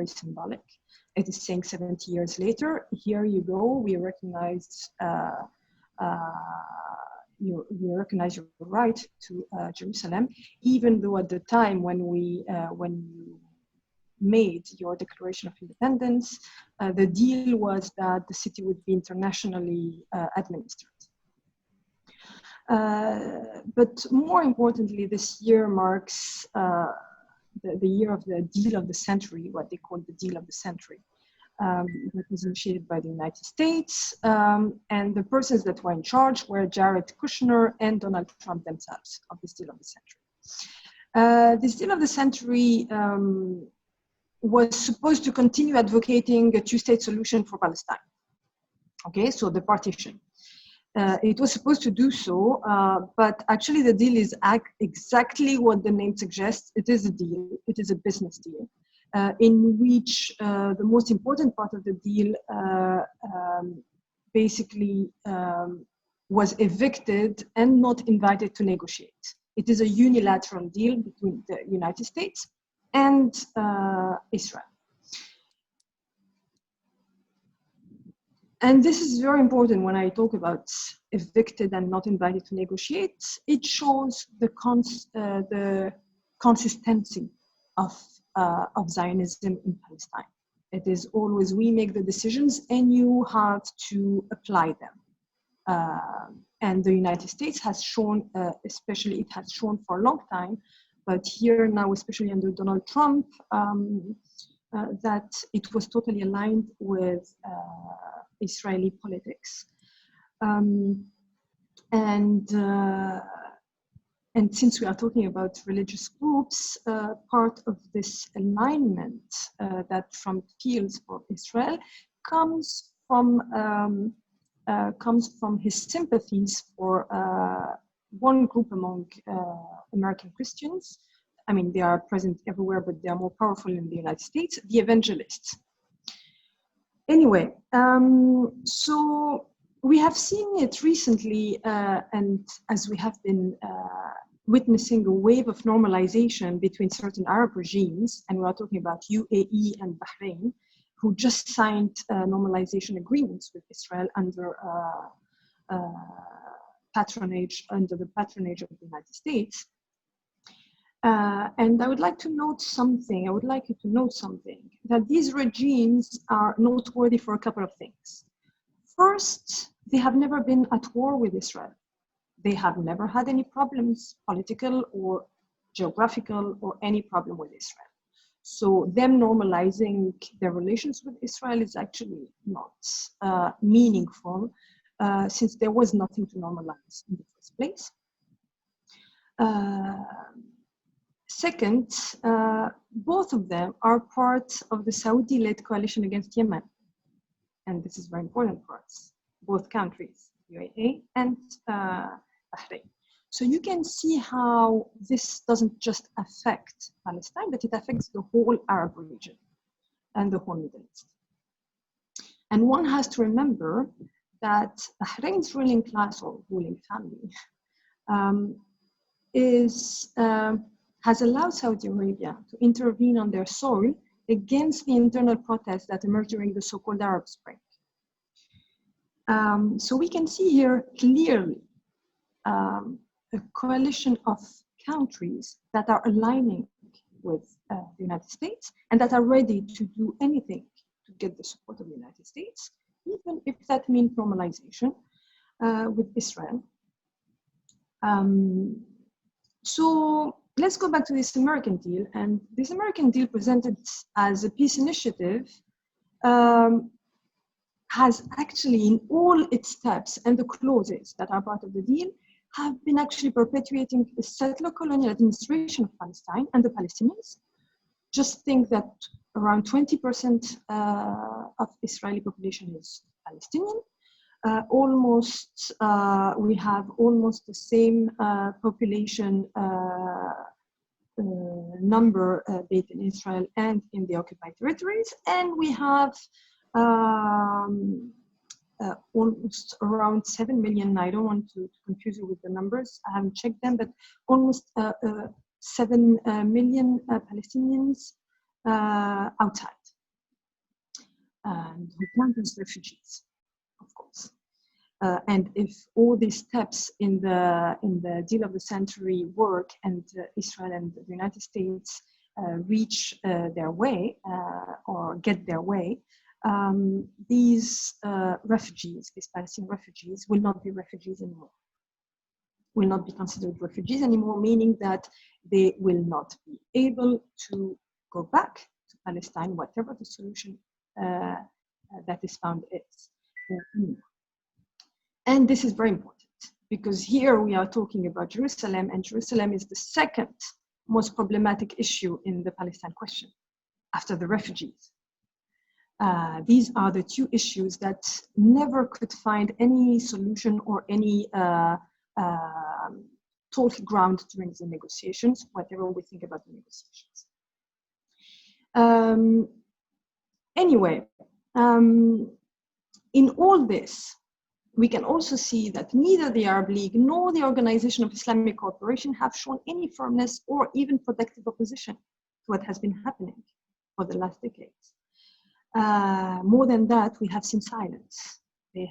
very symbolic. It is saying 70 years later, here you go, we recognize you recognize your right to Jerusalem, even though at the time when you made your Declaration of Independence, the deal was that the city would be internationally administered. But more importantly, this year marks the year of the deal of the century, what they call the deal of the century. That was initiated by the United States, and the persons that were in charge were Jared Kushner and Donald Trump themselves of this deal of the century. This deal of the century was supposed to continue advocating a two-state solution for Palestine. Okay, so the partition. It was supposed to do so, but actually the deal is exactly what the name suggests. It is a deal, it is a business deal. In which the most important part of the deal basically was evicted and not invited to negotiate. It is a unilateral deal between the United States and Israel. And this is very important when I talk about evicted and not invited to negotiate. It shows the consistency of Zionism in Palestine. It is always we make the decisions and you have to apply them. And the United States has shown, especially it has shown for a long time, but here now, especially under Donald Trump, that it was totally aligned with Israeli politics. And since we are talking about religious groups, part of this alignment that Trump feels for Israel comes from his sympathies for one group among American Christians. I mean, they are present everywhere, but they are more powerful in the United States, the evangelists. Anyway, so we have seen it recently, and as we have been witnessing a wave of normalization between certain Arab regimes, and we are talking about UAE and Bahrain, who just signed normalization agreements with Israel under the patronage of the United States. And I would like to note something, that these regimes are noteworthy for a couple of things. First, they have never been at war with Israel. They have never had any problems, political or geographical, or any problem with Israel. So them normalizing their relations with Israel is actually not meaningful, since there was nothing to normalize in the first place. Second, both of them are part of the Saudi-led coalition against Yemen. And this is very important for us, both countries, UAE and Bahrain. So you can see how this doesn't just affect Palestine, but it affects the whole Arab region and the whole Middle East. And one has to remember that Bahrain's ruling class or ruling family has allowed Saudi Arabia to intervene on their soil against the internal protests that emerged during the so-called Arab Spring. So we can see here clearly a coalition of countries that are aligning with the United States and that are ready to do anything to get the support of the United States, even if that means normalization with Israel. So let's go back to this American deal. And this American deal, presented as a peace initiative, has actually in all its steps and the clauses that are part of the deal have been actually perpetuating the settler colonial administration of Palestine and the Palestinians. Just think that around 20% of Israeli population is Palestinian. We have almost the same population number both in Israel and in the occupied territories, and we have almost around 7 million. I don't want to confuse you with the numbers, I haven't checked them, but almost 7 million Palestinians outside and who count as refugees, of course. And if all these steps in the deal of the century work and Israel and the United States reach their way or get their way, these refugees, these Palestinian refugees, will not be refugees anymore. Will not be considered refugees anymore, meaning that they will not be able to go back to Palestine, whatever the solution that is found is. And this is very important because here we are talking about Jerusalem, and Jerusalem is the second most problematic issue in the Palestine question after the refugees. These are the two issues that never could find any solution or any total ground during the negotiations, whatever we think about the negotiations. Anyway, in all this, we can also see that neither the Arab League nor the Organization of Islamic Cooperation have shown any firmness or even productive opposition to what has been happening for the last decades. More than that, we have seen silence. They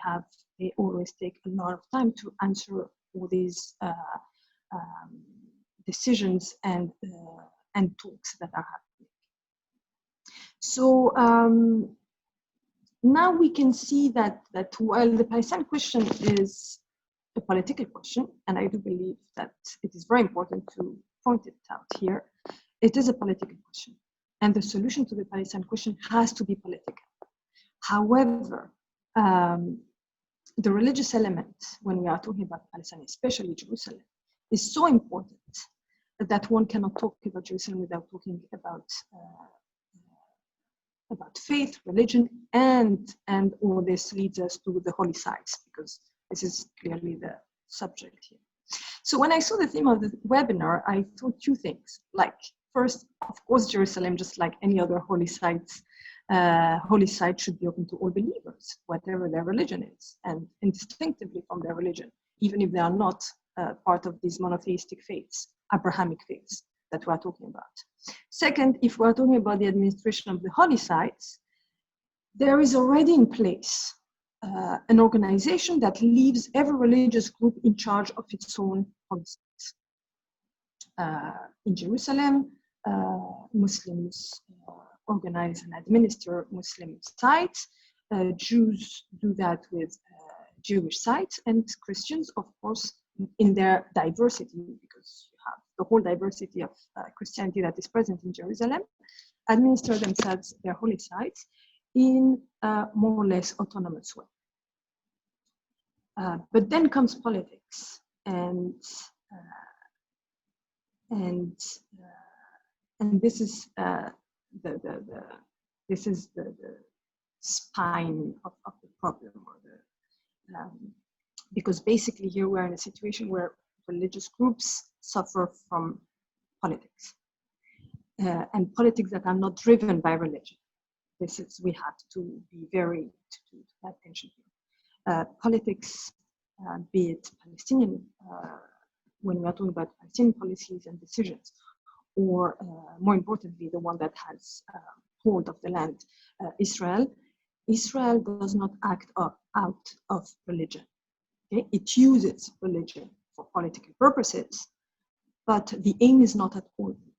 always take a lot of time to answer all these decisions and talks that are happening. So now we can see that while the Palestine question is a political question, and I do believe that it is very important to point it out here, it is a political question. And the solution to the Palestine question has to be political. However, the religious element, when we are talking about Palestine, especially Jerusalem, is so important that one cannot talk about Jerusalem without talking about faith, religion, and all this leads us to the holy sites, because this is clearly the subject here. So when I saw the theme of the webinar, I thought two things. Like, first, of course, Jerusalem, just like any other holy site should be open to all believers, whatever their religion is, and indistinctively from their religion, even if they are not part of these monotheistic faiths, Abrahamic faiths that we are talking about. Second, if we are talking about the administration of the holy sites, there is already in place an organization that leaves every religious group in charge of its own holy sites. In Jerusalem, Muslims organize and administer Muslim sites. Jews do that with Jewish sites, and Christians, of course, in their diversity, because you have the whole diversity of Christianity that is present in Jerusalem, administer themselves their holy sites in a more or less autonomous way. But then comes politics, and this is the spine of the problem, or because basically here we're in a situation where religious groups suffer from politics, and politics that are not driven by religion. We have to be very to pay attention here. Politics, be it Palestinian, when we are talking about Palestinian policies and decisions, or more importantly, the one that has hold of the land, Israel. Israel does not act out of religion. Okay? It uses religion for political purposes, but the aim is not at all religion.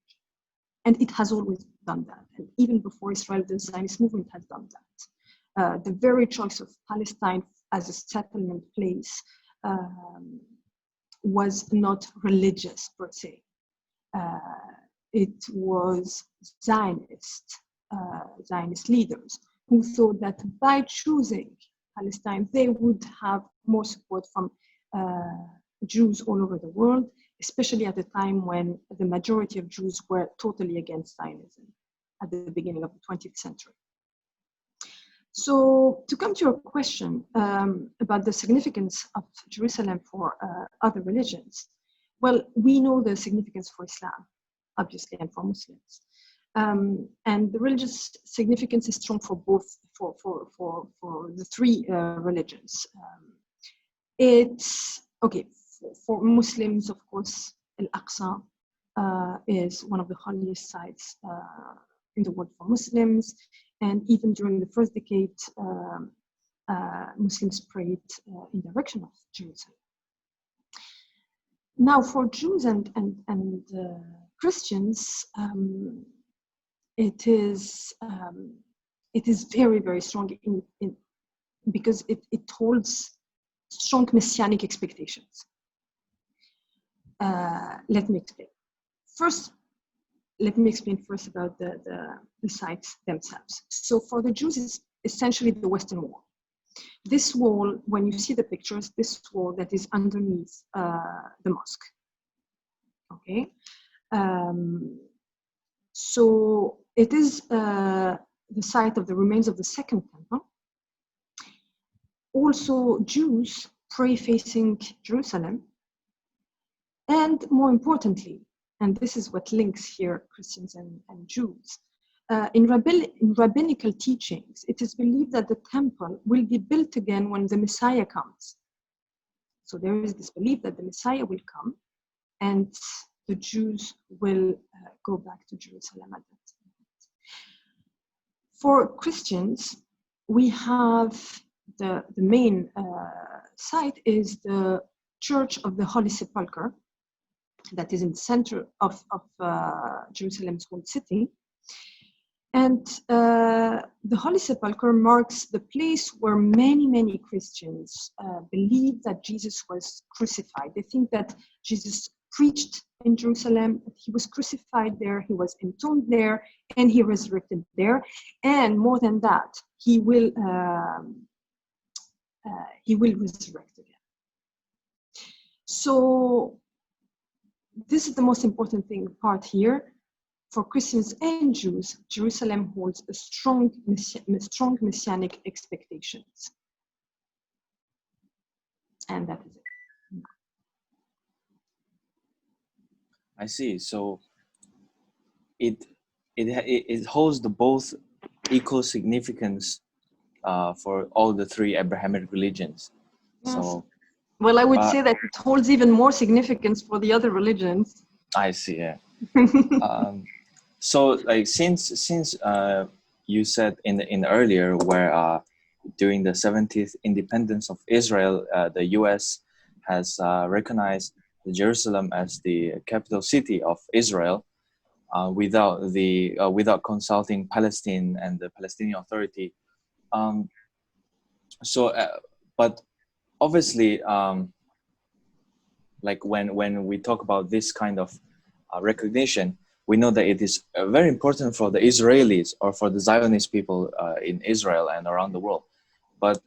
And it has always done that. And even before Israel, the Zionist movement has done that. The very choice of Palestine as a settlement place was not religious per se. It was Zionist leaders who thought that by choosing Palestine, they would have more support from Jews all over the world, especially at a time when the majority of Jews were totally against Zionism at the beginning of the 20th century. So to come to your question about the significance of Jerusalem for other religions, well, we know the significance for Islam, obviously, and for Muslims. And the religious significance is strong for both, for the three religions. It's, okay, for Muslims, of course, Al-Aqsa is one of the holiest sites in the world for Muslims, and even during the first decade, Muslims prayed in the direction of Jerusalem. Now, for Jews and Christians, it is very, very strong because it holds strong messianic expectations. Let me explain. Let me explain first about the sites themselves. So for the Jews, it's essentially the Western Wall. This wall, when you see the pictures, this wall that is underneath the mosque. Okay, so it is the site of the remains of the Second Temple. Also, Jews pray facing Jerusalem, and more importantly, and this is what links here Christians and Jews. In rabbinical teachings, it is believed that the temple will be built again when the Messiah comes. So there is this belief that the Messiah will come and the Jews will go back to Jerusalem at that time. For Christians, we have the main site is the Church of the Holy Sepulchre that is in the center of Jerusalem's whole city. And the Holy Sepulchre marks the place where many Christians believe that Jesus was crucified. They think that Jesus preached in Jerusalem, that he was crucified there, he was entombed there, and he resurrected there. And more than that, he will resurrect again. So this is the most important part here. For Christians and Jews, Jerusalem holds a strong messianic expectations. And that is it. I see. So it holds the both equal significance for all the three Abrahamic religions. Yes. So, well, I would say that it holds even more significance for the other religions. I see. Yeah. So, like since you said in earlier where during the 70th independence of Israel, the U.S. has recognized Jerusalem as the capital city of Israel, without consulting Palestine and the Palestinian Authority. But obviously, like when we talk about this kind of recognition, we know that it is very important for the Israelis or for the Zionist people in Israel and around the world. But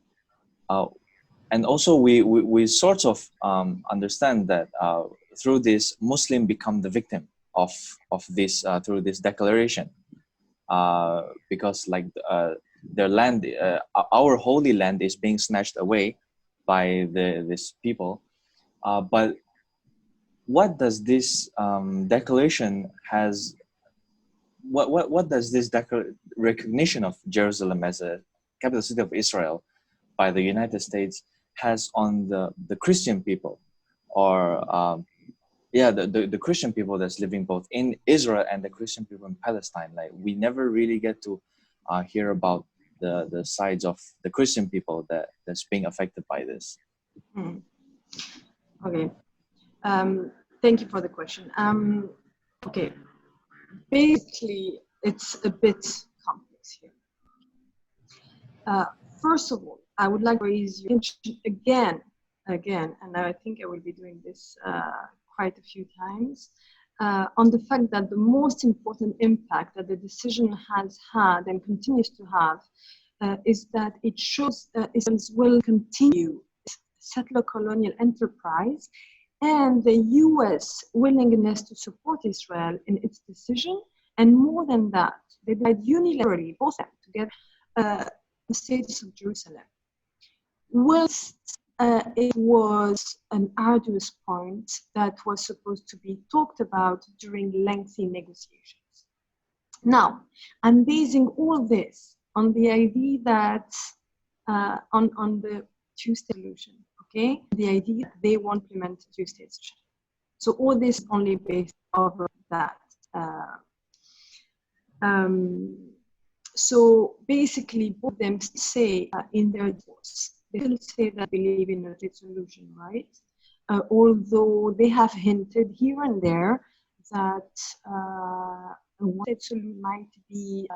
and also we sort of understand that through this, Muslim become the victim of this through this declaration, because like their land, our holy land, is being snatched away by these people. But what does this declaration has? What does this recognition of Jerusalem as a capital city of Israel by the United States has on the Christian people, or the Christian people that's living both in Israel and the Christian people in Palestine? Like we never really get to hear about the sides of the Christian people that's being affected by this. Okay. Thank you for the question. Okay. Basically, it's a bit complex here. First of all, I would like to raise your attention again, and I think I will be doing this quite a few times, on the fact that the most important impact that the decision has had and continues to have is that it shows that Israel will continue settler colonial enterprise and the U.S. willingness to support Israel in its decision, and more than that, they decide unilaterally, both of them, to get the status of Jerusalem. Whilst it was an arduous point that was supposed to be talked about during lengthy negotiations. Now, I'm basing all this on the idea that, on the two-state solution, okay? The idea that they won't implement two-state solution. So all this is only based over that. So basically, both of them say in their divorce, they still say that they believe in a state solution, right? Although they have hinted here and there that a one-state solution might be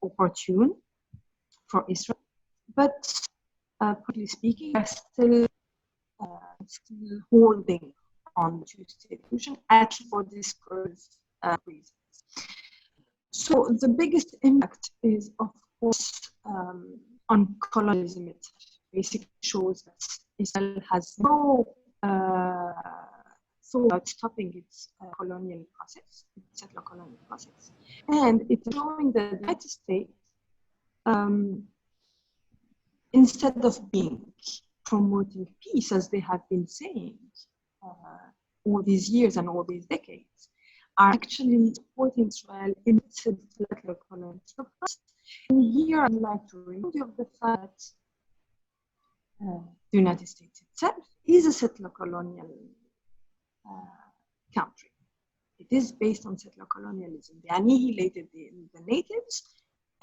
opportune for Israel, but politically speaking, they're still holding on to two-state solution, actually for discourse reasons. So the biggest impact is, of course, on colonialism itself. Basically shows that Israel has no thought about stopping its colonial process, its settler colonial process. And it's showing that the United States, instead of being promoting peace, as they have been saying all these years and all these decades, are actually supporting Israel in its settler colonial process. And here I'd like to remind you of the fact that the United States itself is a settler colonial country. It is based on settler colonialism. They annihilated the natives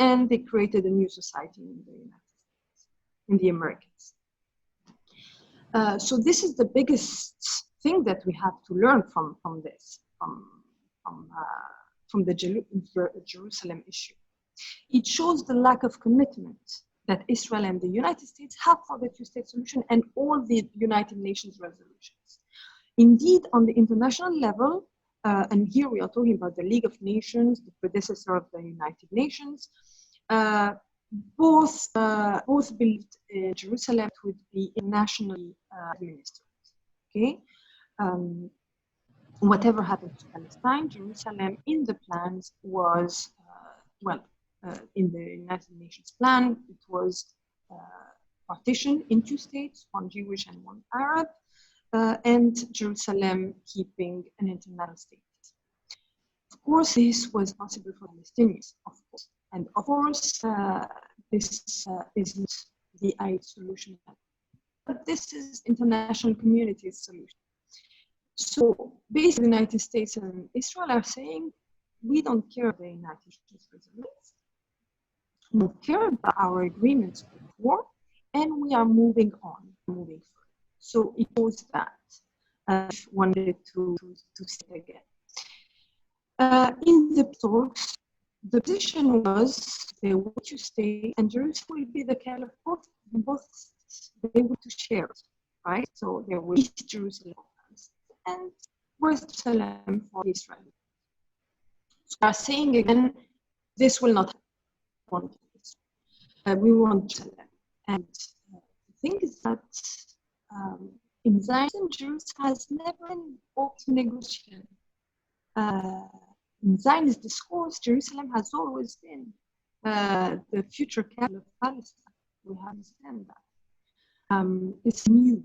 and they created a new society in the United States, in the Americas. So this is the biggest thing that we have to learn from this, from the Jerusalem issue. It shows the lack of commitment that Israel and the United States have for the two-state solution and all the United Nations resolutions. Indeed, on the international level, and here we are talking about the League of Nations, the predecessor of the United Nations, both believed Jerusalem would be nationally administered. Okay, whatever happened to Palestine, Jerusalem in the plans was in the United Nations plan, it was partitioned in two states, one Jewish and one Arab, and Jerusalem keeping an internal state. Of course, this was possible for Palestinians, of course. And of course, this is not the ideal solution. But this is international community's solution. So basically, the United States and Israel are saying, we don't care about the United Nations resolutions. We don't care about our agreements before, and we are moving on, moving further. So it was that I wanted to say again. In the talks, the position was they were to stay, and Jerusalem will be the kind of both they were to share it, right? So there was East Jerusalem and West Jerusalem for Israel. So they are saying again, this will not happen. We want Jerusalem. And the thing is that in Zionism, Jerusalem has never been open to negotiation. In Zionist discourse, Jerusalem has always been the future capital of Palestine. We understand that. It's new,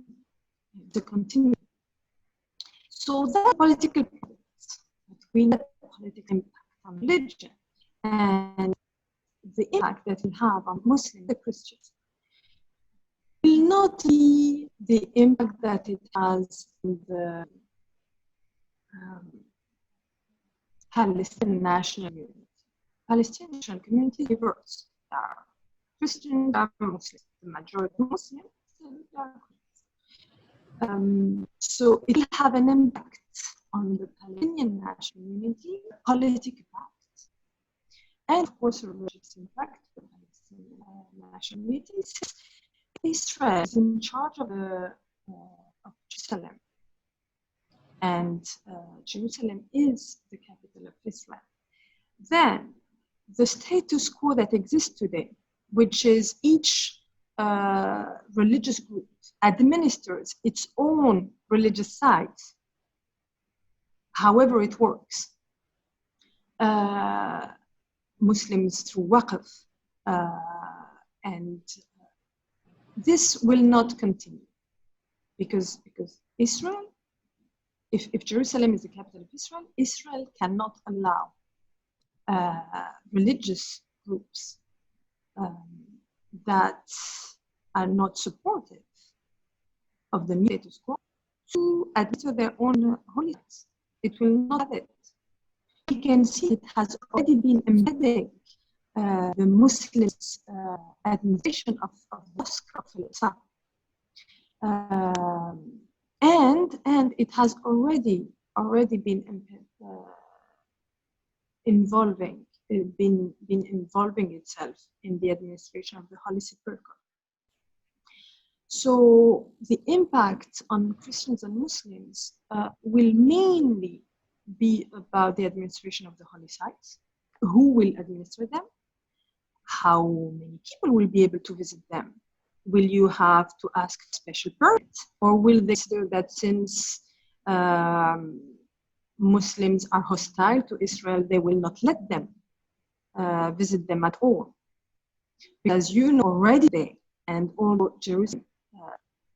the continuity. So that political problems between the political impact on religion and the impact that we have on Muslims and Christians will not be the impact that it has in the Palestinian national community. Palestinian national community is diverse. There are Christians, there are Muslims. The majority of Muslims are Christians. So it will have an impact on the Palestinian national community, political impact, and of course a religious impact for the Palestinian national community. Israel is in charge of Jerusalem. And Jerusalem is the capital of Israel. Then the status quo that exists today, which is each religious group administers its own religious sites, however it works. Muslims through Waqf, and this will not continue because Israel, if Jerusalem is the capital of Israel, Israel cannot allow religious groups that are not supportive of the new status quo to administer their own holy sites. It will not have it. we can see it has already been embedding the Muslims' administration of Mosque of Islam. And it has already been involving itself in the administration of the Holy Sepulchre. So the impact on Christians and Muslims will mainly be about the administration of the holy sites, who will administer them, how many people will be able to visit them. Will you have to ask special permits, or will they consider that since Muslims are hostile to Israel, they will not let them visit them at all? Because you know already today, and although Jerusalem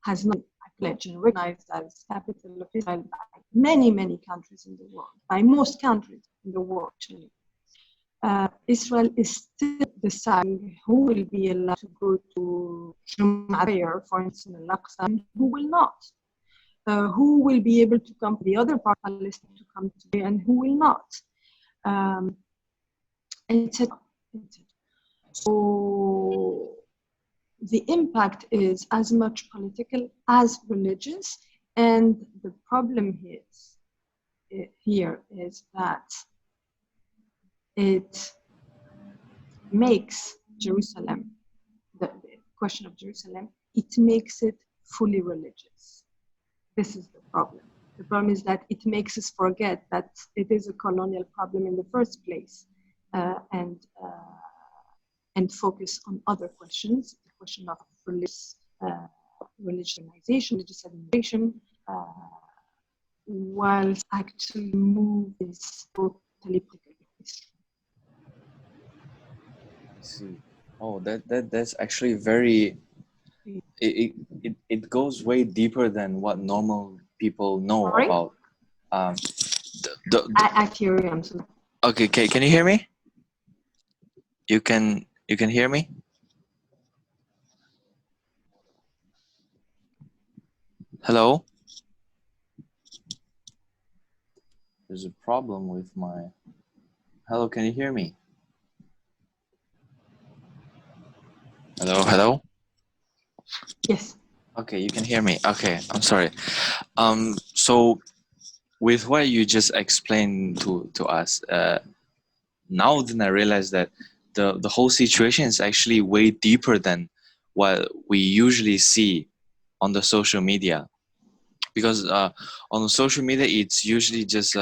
has not been acknowledged and recognized as capital of Israel by many countries in the world, by most countries in the world actually, Israel is still deciding who will be allowed to go to Jum'ah prayer, for instance, Al-Aqsa, and who will not. Who will be able to come to the other part of Palestine to come to there, and who will not, etc. So the impact is as much political as religious, and the problem here is that it makes Jerusalem, the question of Jerusalem, it makes it fully religious. This is the problem. The problem is that it makes us forget that it is a colonial problem in the first place, and focus on other questions, the question of religionization, religious administration, whilst actually move this totally political issue. I see. Oh, that's actually very. It goes way deeper than what normal people know Sorry? about. I hear you. I'm sorry. Okay, can you hear me? You can hear me? Hello? There's a problem with my. Hello, can you hear me? Hello? Yes. Okay, you can hear me. Okay, I'm sorry. So with what you just explained to us, now then I realize that the whole situation is actually way deeper than what we usually see on the social media. Because on the social media, it's usually just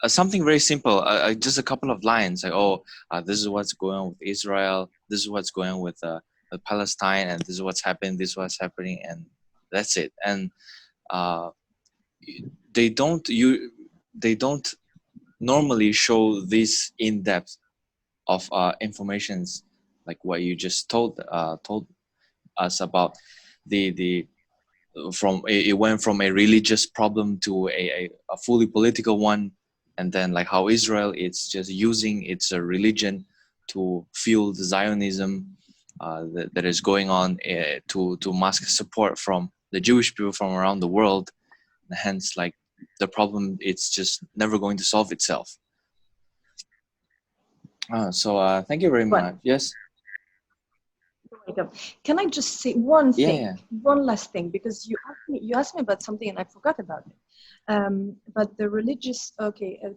something very simple, just a couple of lines like, oh, this is what's going on with Israel, this is what's going on with Palestine, and this is what's happening, this is what's happening, and that's it. And they don't normally show this in depth of informations like what you just told us about the from it went from a religious problem to a fully political one, and then like how Israel is just using its religion to fuel the Zionism that is going on, to mask support from the Jewish people from around the world, and hence like the problem, it's just never going to solve itself. So thank you very much. Yes. Can I just say one thing, Yeah. one last thing, because you asked me about something and I forgot about it. But the religious,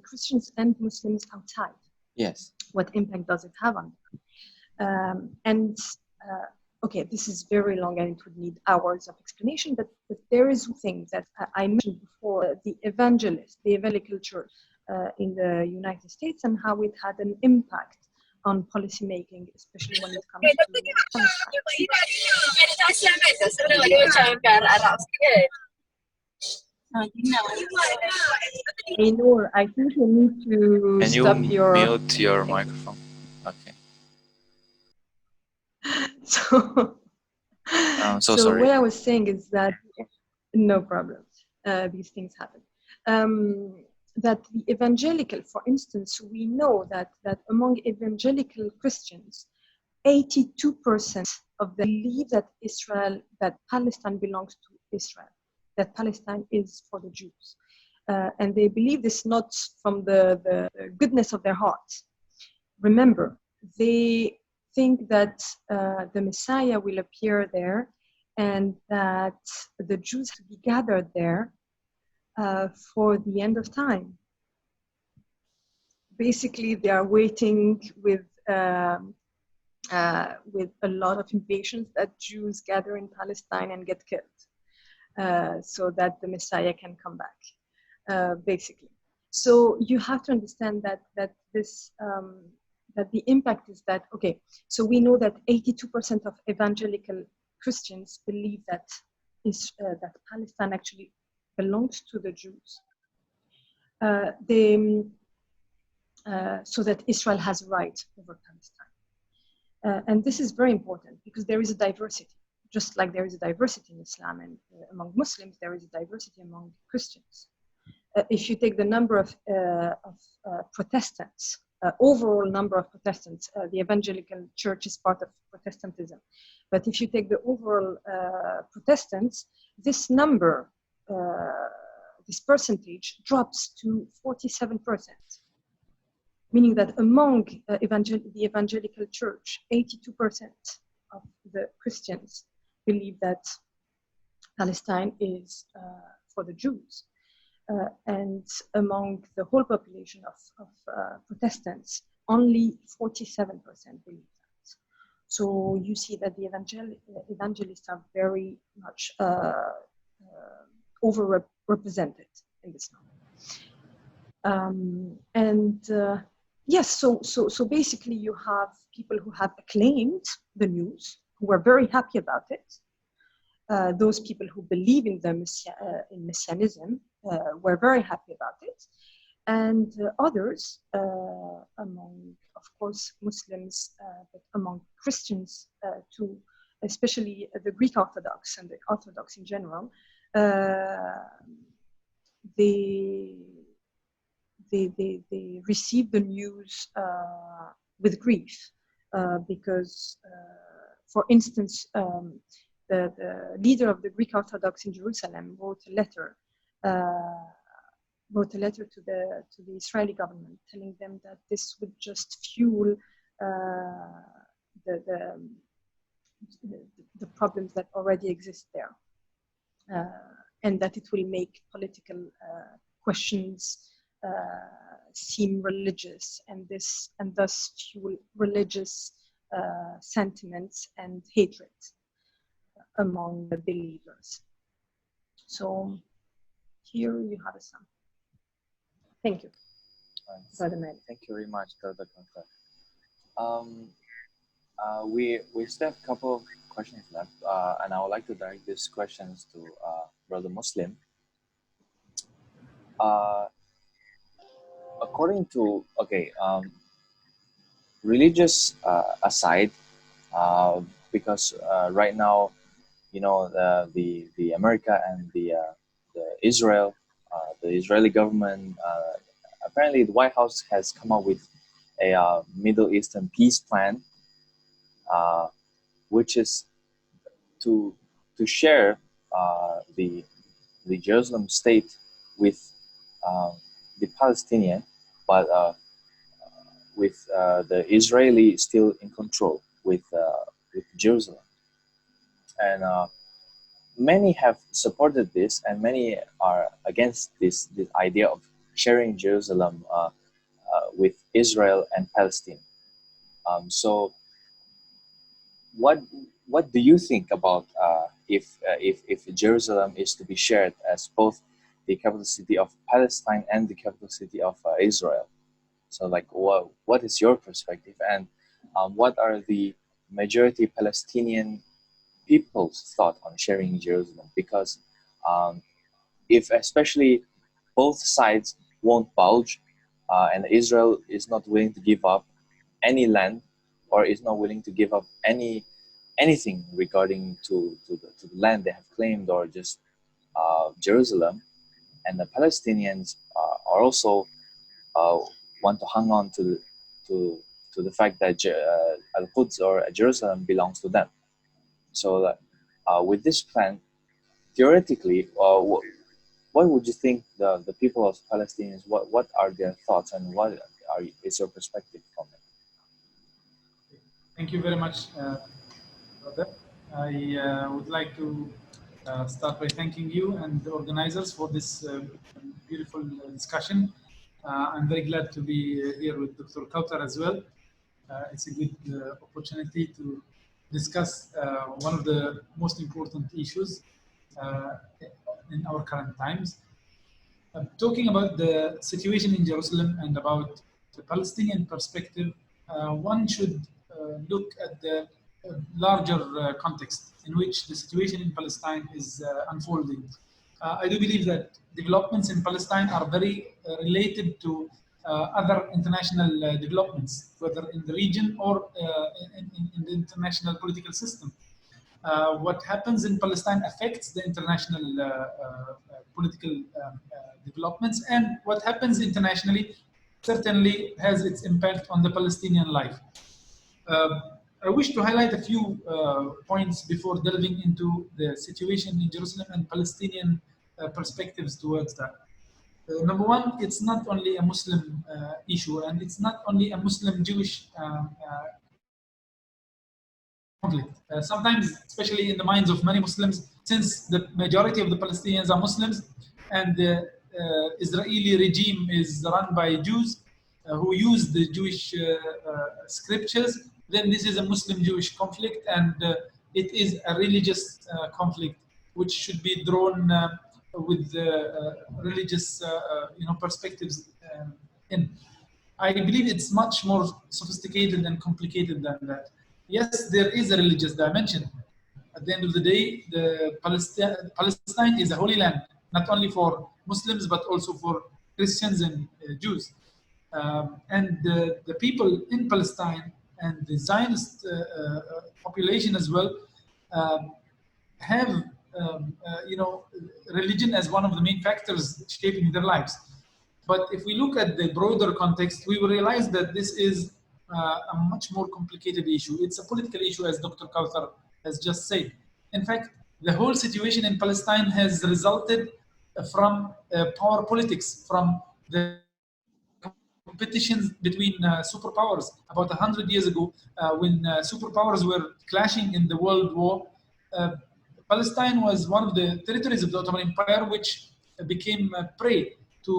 Christians and Muslims outside. Yes. What impact does it have on them? This is very long and it would need hours of explanation, but there is one thing that I mentioned before, the evangelical church in the United States, and how it had an impact on policy making, especially when it comes to Ainur, I think you need to Can stop you mute your microphone? Okay. So sorry. what I was saying is that, no problem, these things happen. That the evangelical, for instance, we know that among evangelical Christians, 82% of them believe that Palestine belongs to Israel, that Palestine is for the Jews. And they believe this not from the goodness of their hearts. Remember, they think that the Messiah will appear there and that the Jews will be gathered there for the end of time. Basically, they are waiting with a lot of impatience that Jews gather in Palestine and get killed, so that the Messiah can come back, basically. So you have to understand that the impact is that, okay, so we know that 82% of evangelical Christians believe that that Palestine actually belongs to the Jews. So that Israel has a right over Palestine. And this is very important because there is a diversity. Just like there is a diversity in Islam and among Muslims, there is a diversity among Christians. If you take the number of Protestants, overall number of Protestants, the evangelical church is part of Protestantism. But if you take the overall Protestants, this number, this percentage drops to 47%. Meaning that among the evangelical church, 82% of the Christians believe that Palestine is for the Jews. And among the whole population of Protestants, only 47% believe that. So you see that the evangelists are very much overrepresented in this number. Yes, so basically you have people who have acclaimed the news, who are very happy about it. Those people who believe in in Messianism were very happy about it. And others, among, of course, Muslims, but among Christians too, especially the Greek Orthodox and the Orthodox in general, they receive the news with grief because, for instance, the leader of the Greek Orthodox in Jerusalem wrote a letter to the Israeli government, telling them that this would just fuel the problems that already exist there, and that it will make political questions seem religious, and thus fuel religious sentiments and hatred among the believers. So here you have a sum. Thank you. Thank you very much, Dr. Kanta. We still have a couple of questions left, and I would like to direct these questions to Brother Muslim. According to, religious aside, because right now, you know, the America and the Israel, the Israeli government, apparently the White House has come up with a Middle Eastern peace plan, which is to share the Jerusalem state with the Palestinian, but with the Israeli still in control with Jerusalem. And many have supported this, and many are against this idea of sharing Jerusalem with Israel and Palestine. So, what do you think about if Jerusalem is to be shared as both the capital city of Palestine and the capital city of Israel? So, like, what is your perspective, and what are the majority Palestinian people's thought on sharing Jerusalem? Because if especially both sides won't budge, and Israel is not willing to give up any land, or is not willing to give up anything regarding to the land they have claimed, or just Jerusalem, and the Palestinians are also want to hang on to the fact that Al-Quds or Jerusalem belongs to them. So with this plan, theoretically, what would you think the people of Palestinians, what are their thoughts and what is your perspective from it? Thank you very much, brother. I would like to start by thanking you and the organizers for this beautiful discussion. I'm very glad to be here with Dr. Kautar as well. It's a good opportunity to discuss one of the most important issues uh, in our current times. Talking about the situation in Jerusalem and about the Palestinian perspective, one should look at the larger context in which the situation in Palestine is unfolding. I do believe that developments in Palestine are very related to other international developments, whether in the region or in the international political system. What happens in Palestine affects the international political developments, and what happens internationally certainly has its impact on the Palestinian life. Uh, I wish to highlight a few points before delving into the situation in Jerusalem and Palestinian perspectives towards that. Number one, it's not only a Muslim issue, and it's not only a Muslim-Jewish conflict. Sometimes, especially in the minds of many Muslims, since the majority of the Palestinians are Muslims and the Israeli regime is run by Jews who use the Jewish scriptures, then this is a Muslim-Jewish conflict, and it is a religious conflict which should be drawn with religious perspectives in. I believe it's much more sophisticated and complicated than that. Yes, there is a religious dimension. At the end of the day, Palestine is a holy land, not only for Muslims but also for Christians and Jews. And the people in Palestine and the Zionist population as well have religion as one of the main factors shaping their lives. But if we look at the broader context, we will realize that this is a much more complicated issue. It's a political issue, as Dr. Kauthar has just said. In fact, the whole situation in Palestine has resulted from power politics, from the competitions between superpowers. About 100 years ago, when superpowers were clashing in the World War, uh, Palestine was one of the territories of the Ottoman Empire which became prey to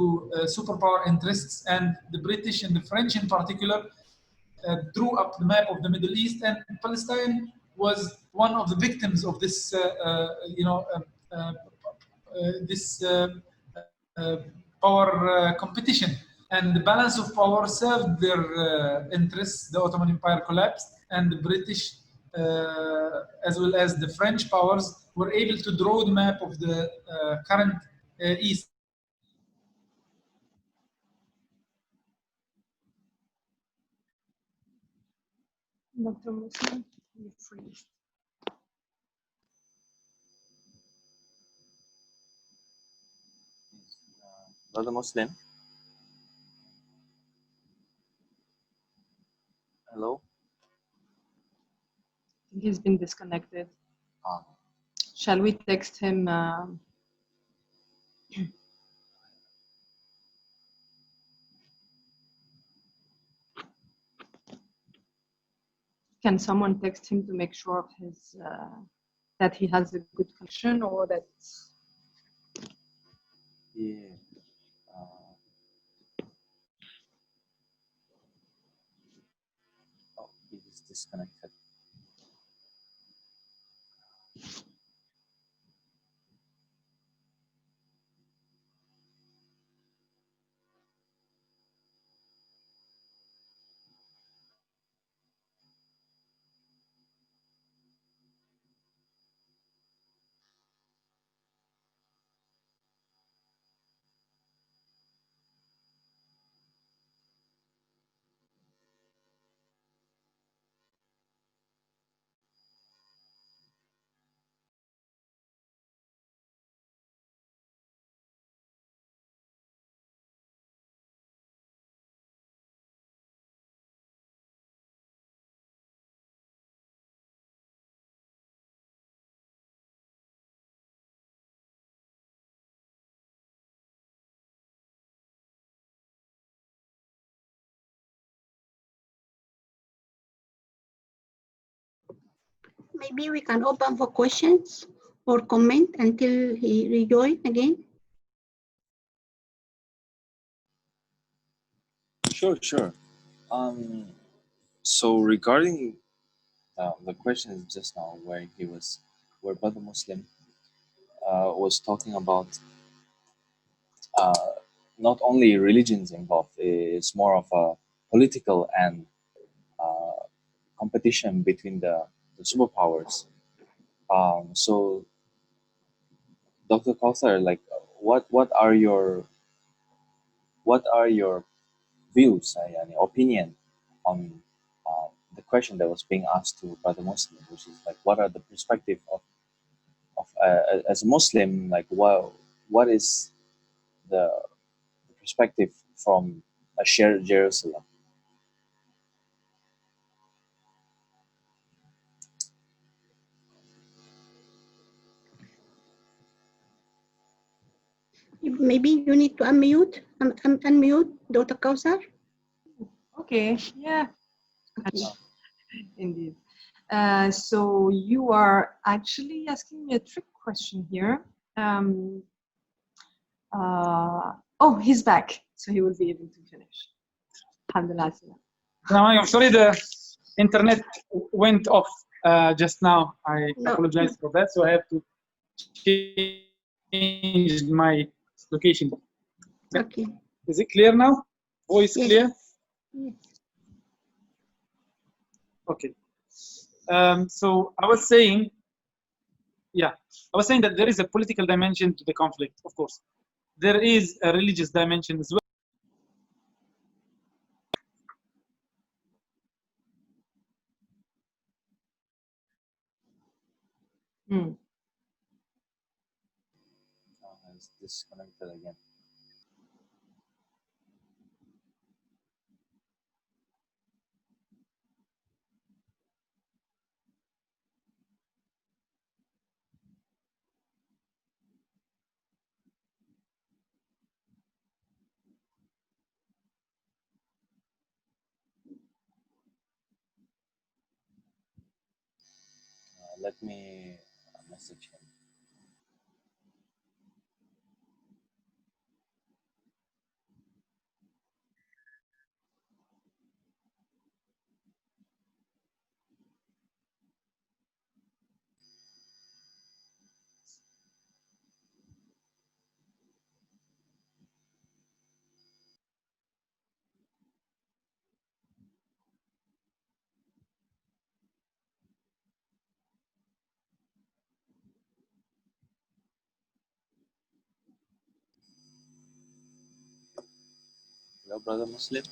superpower interests, and the British and the French in particular drew up the map of the Middle East, and Palestine was one of the victims of this, this power competition. And the balance of power served their interests. The Ottoman Empire collapsed, and the British, as well as the French powers, were able to draw the map of the current East. Dr. Muslim, you freeze. Brother Muslim, hello. He's been disconnected. Ah. Shall we text him? Can someone text him to make sure of his that he has a good connection, or that? Yeah. Oh, he is disconnected. maybe we can open for questions or comment until he rejoin again. Sure. So regarding the question just now, where Brother Muslim was talking about not only religions involved, it's more of a political and competition between the superpowers. So Dr. Kauthar, like, what are your views and opinion on the question that was being asked to Brother Muslim, which is like, what are the perspective of as a Muslim, like, what is the perspective from a shared Jerusalem? Maybe you need to unmute, unmute Dr. Kauthar. Okay, yeah, Okay. indeed. So you are actually asking me a trick question here. Oh, he's back, so he will be able to finish. Alhamdulillah. Now, I'm sorry, the internet went off just now. I No. apologize for that. So I have to change my location. Okay. Is it clear now? Voice Yes. clear? Yes. Okay. So I was saying, that there is a political dimension to the conflict, of course. There is a religious dimension as well. Hmm. It's disconnected again. Let me message him. Hello, Brother Muslim.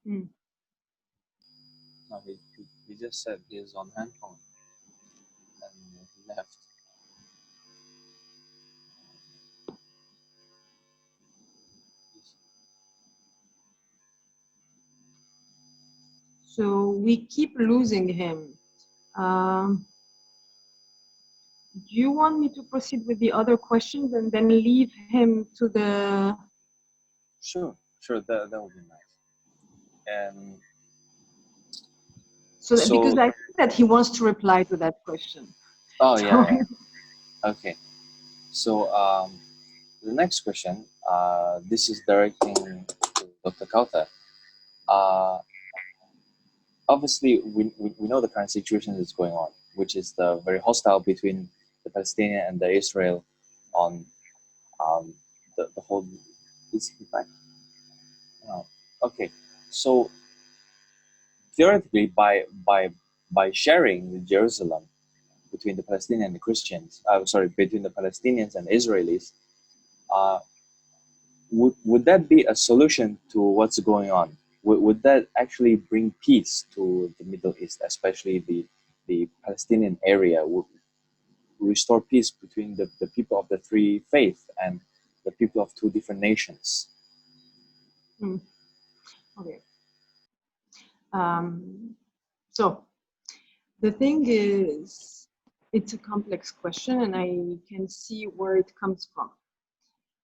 Hmm. No, he just said he's on handphone and he left. So we keep losing him. Do you want me to proceed with the other questions and then leave him to the... Sure, that would be nice. And So, because I think that he wants to reply to that question. oh, So- yeah. Okay. So the next question, this is directing to Dr. Kauthar. Obviously, we know the current situation that's going on, which is the very hostile between the Palestinian and the Israel on the whole. Is he back? No. Okay. So theoretically, by sharing Jerusalem between the Palestinians and the Christians, between the Palestinians and Israelis, would that be a solution to what's going on? Would that actually bring peace to the Middle East, especially the Palestinian area? restore peace between the people of the three faiths and the people of two different nations? Okay. So the thing is, it's a complex question, and I can see where it comes from.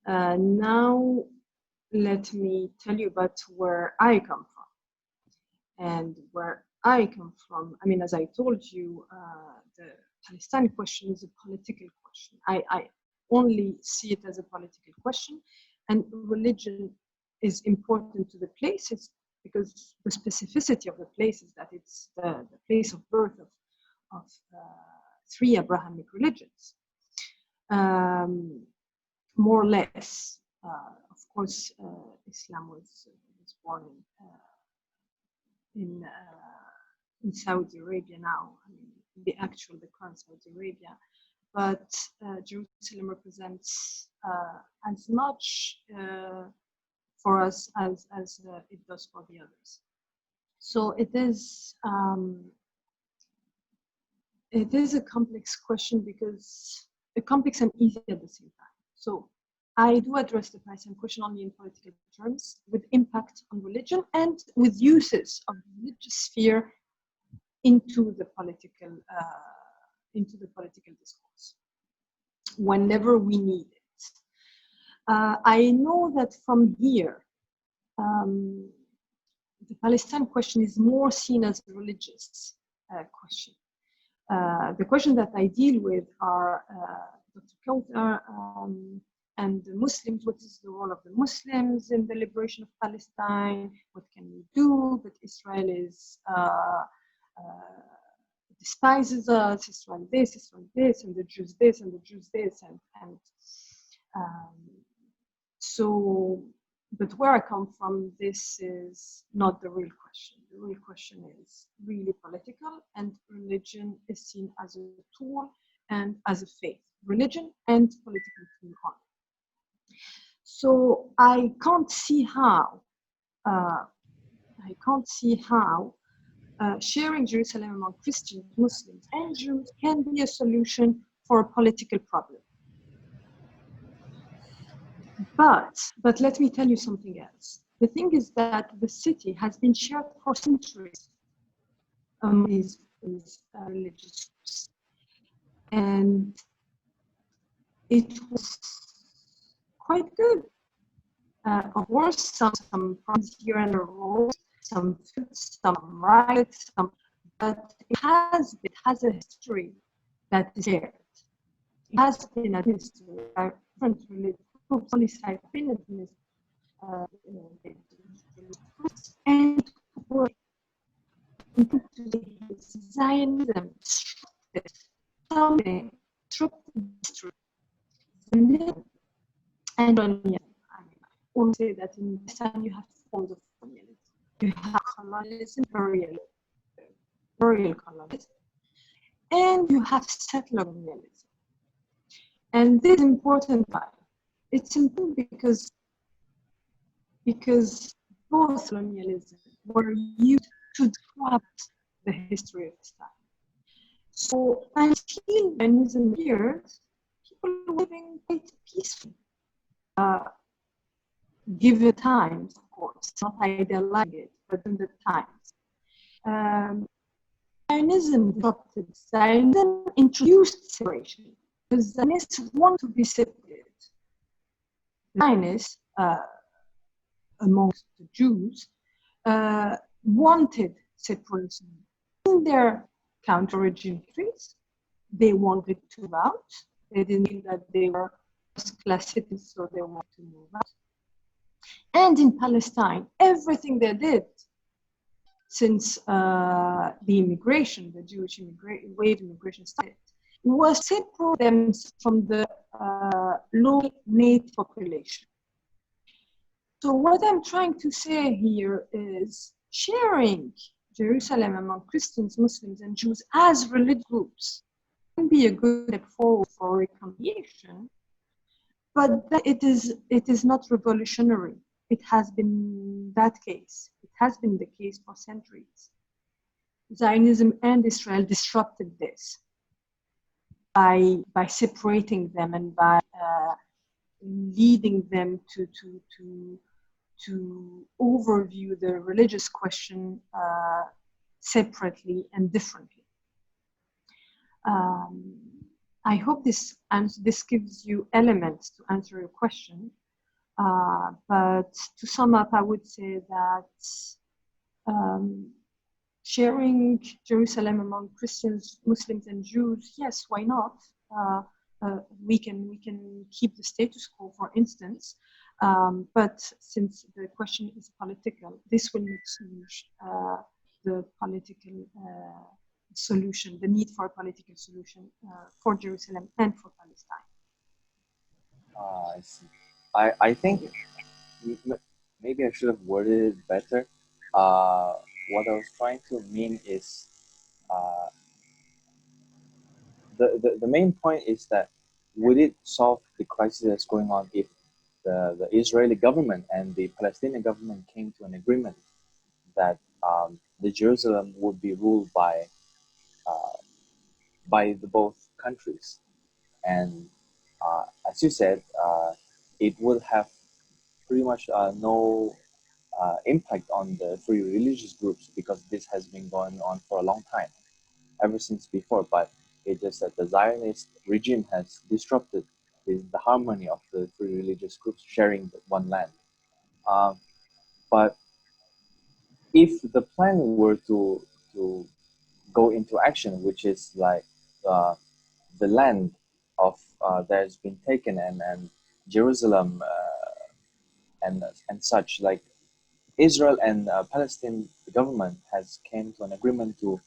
Now, let me tell you about where I come from. And where I come from, I mean, as I told you, the Palestine question is a political question. I only see it as a political question, and religion is important to the places because the specificity of the place is that it's the place of birth of three Abrahamic religions, more or less. Of course, Islam was born in Saudi Arabia now, I mean, the current Saudi Arabia, but Jerusalem represents as much for us as it does for the others. So it is a complex question, because complex and easy at the same time. So I do address the Palestine question only in political terms, with impact on religion and with uses of the religious sphere into the political discourse whenever we need it. I know that from here, the Palestine question is more seen as a religious question. The questions that I deal with are Dr. Kauthar, and the Muslims. What is the role of the Muslims in the liberation of Palestine? What can we do? But Israel despises us. Israel this, and the Jews this, and the Jews this, and so. But where I come from, this is not the real question. The real question is really political, and religion is seen as a tool and as a faith. Religion and political tool on. So I can't see how sharing Jerusalem among Christians, Muslims, and Jews can be a solution for a political problem. But let me tell you something else. The thing is that the city has been shared for centuries among these religious groups, and it was quite good. Of course, some problems here and there, some riots, but it has a history that is shared. It has been a history. Different religious groups only cite and Zionism disrupted history and colonialism. I want to say that in this time you have forms of colonialism. You have colonialism, imperial colonialism, and you have settler colonialism. And this is important. It's important because both colonialism were used to disrupt the history of this time. So until Zionism appeared, people were living quite peacefully. Given the times, of course, not idealizing it, but in the times. Zionism disrupted. Zionism introduced separation, because Zionists want to be separated. Zionists, amongst the Jews, wanted separation. In their counter-regime countries, they wanted to move out. They didn't feel that they were first-class citizens, so they wanted to move out. And in Palestine, everything they did since the immigration, the Jewish wave immigration started, was separate them from the local native population. So what I'm trying to say here is sharing Jerusalem among Christians, Muslims, and Jews as religious groups can be a good step forward for reconciliation, but it is not revolutionary. It has been that case. It has been the case for centuries. Zionism and Israel disrupted this. by separating them and by leading them to overview the religious question separately and differently. I hope this gives you elements to answer your question. But to sum up, I would say that sharing Jerusalem among Christians, Muslims, and Jews, yes, why not? We can keep the status quo, for instance. But since the question is political, this will not change the political solution, the need for a political solution for Jerusalem and for Palestine. I see. I think maybe I should have worded it better. What I was trying to mean is the main point is that would it solve the crisis that's going on if the Israeli government and the Palestinian government came to an agreement that the Jerusalem would be ruled by the both countries, and as you said, it would have pretty much no impact on the free religious groups because this has been going on for a long time, ever since before. But it's just that the Zionist regime has disrupted the harmony of the free religious groups sharing one land. But if the plan were to go into action, which is like the land of that has been taken and Jerusalem and such, like Israel and Palestine, the government has came to an agreement to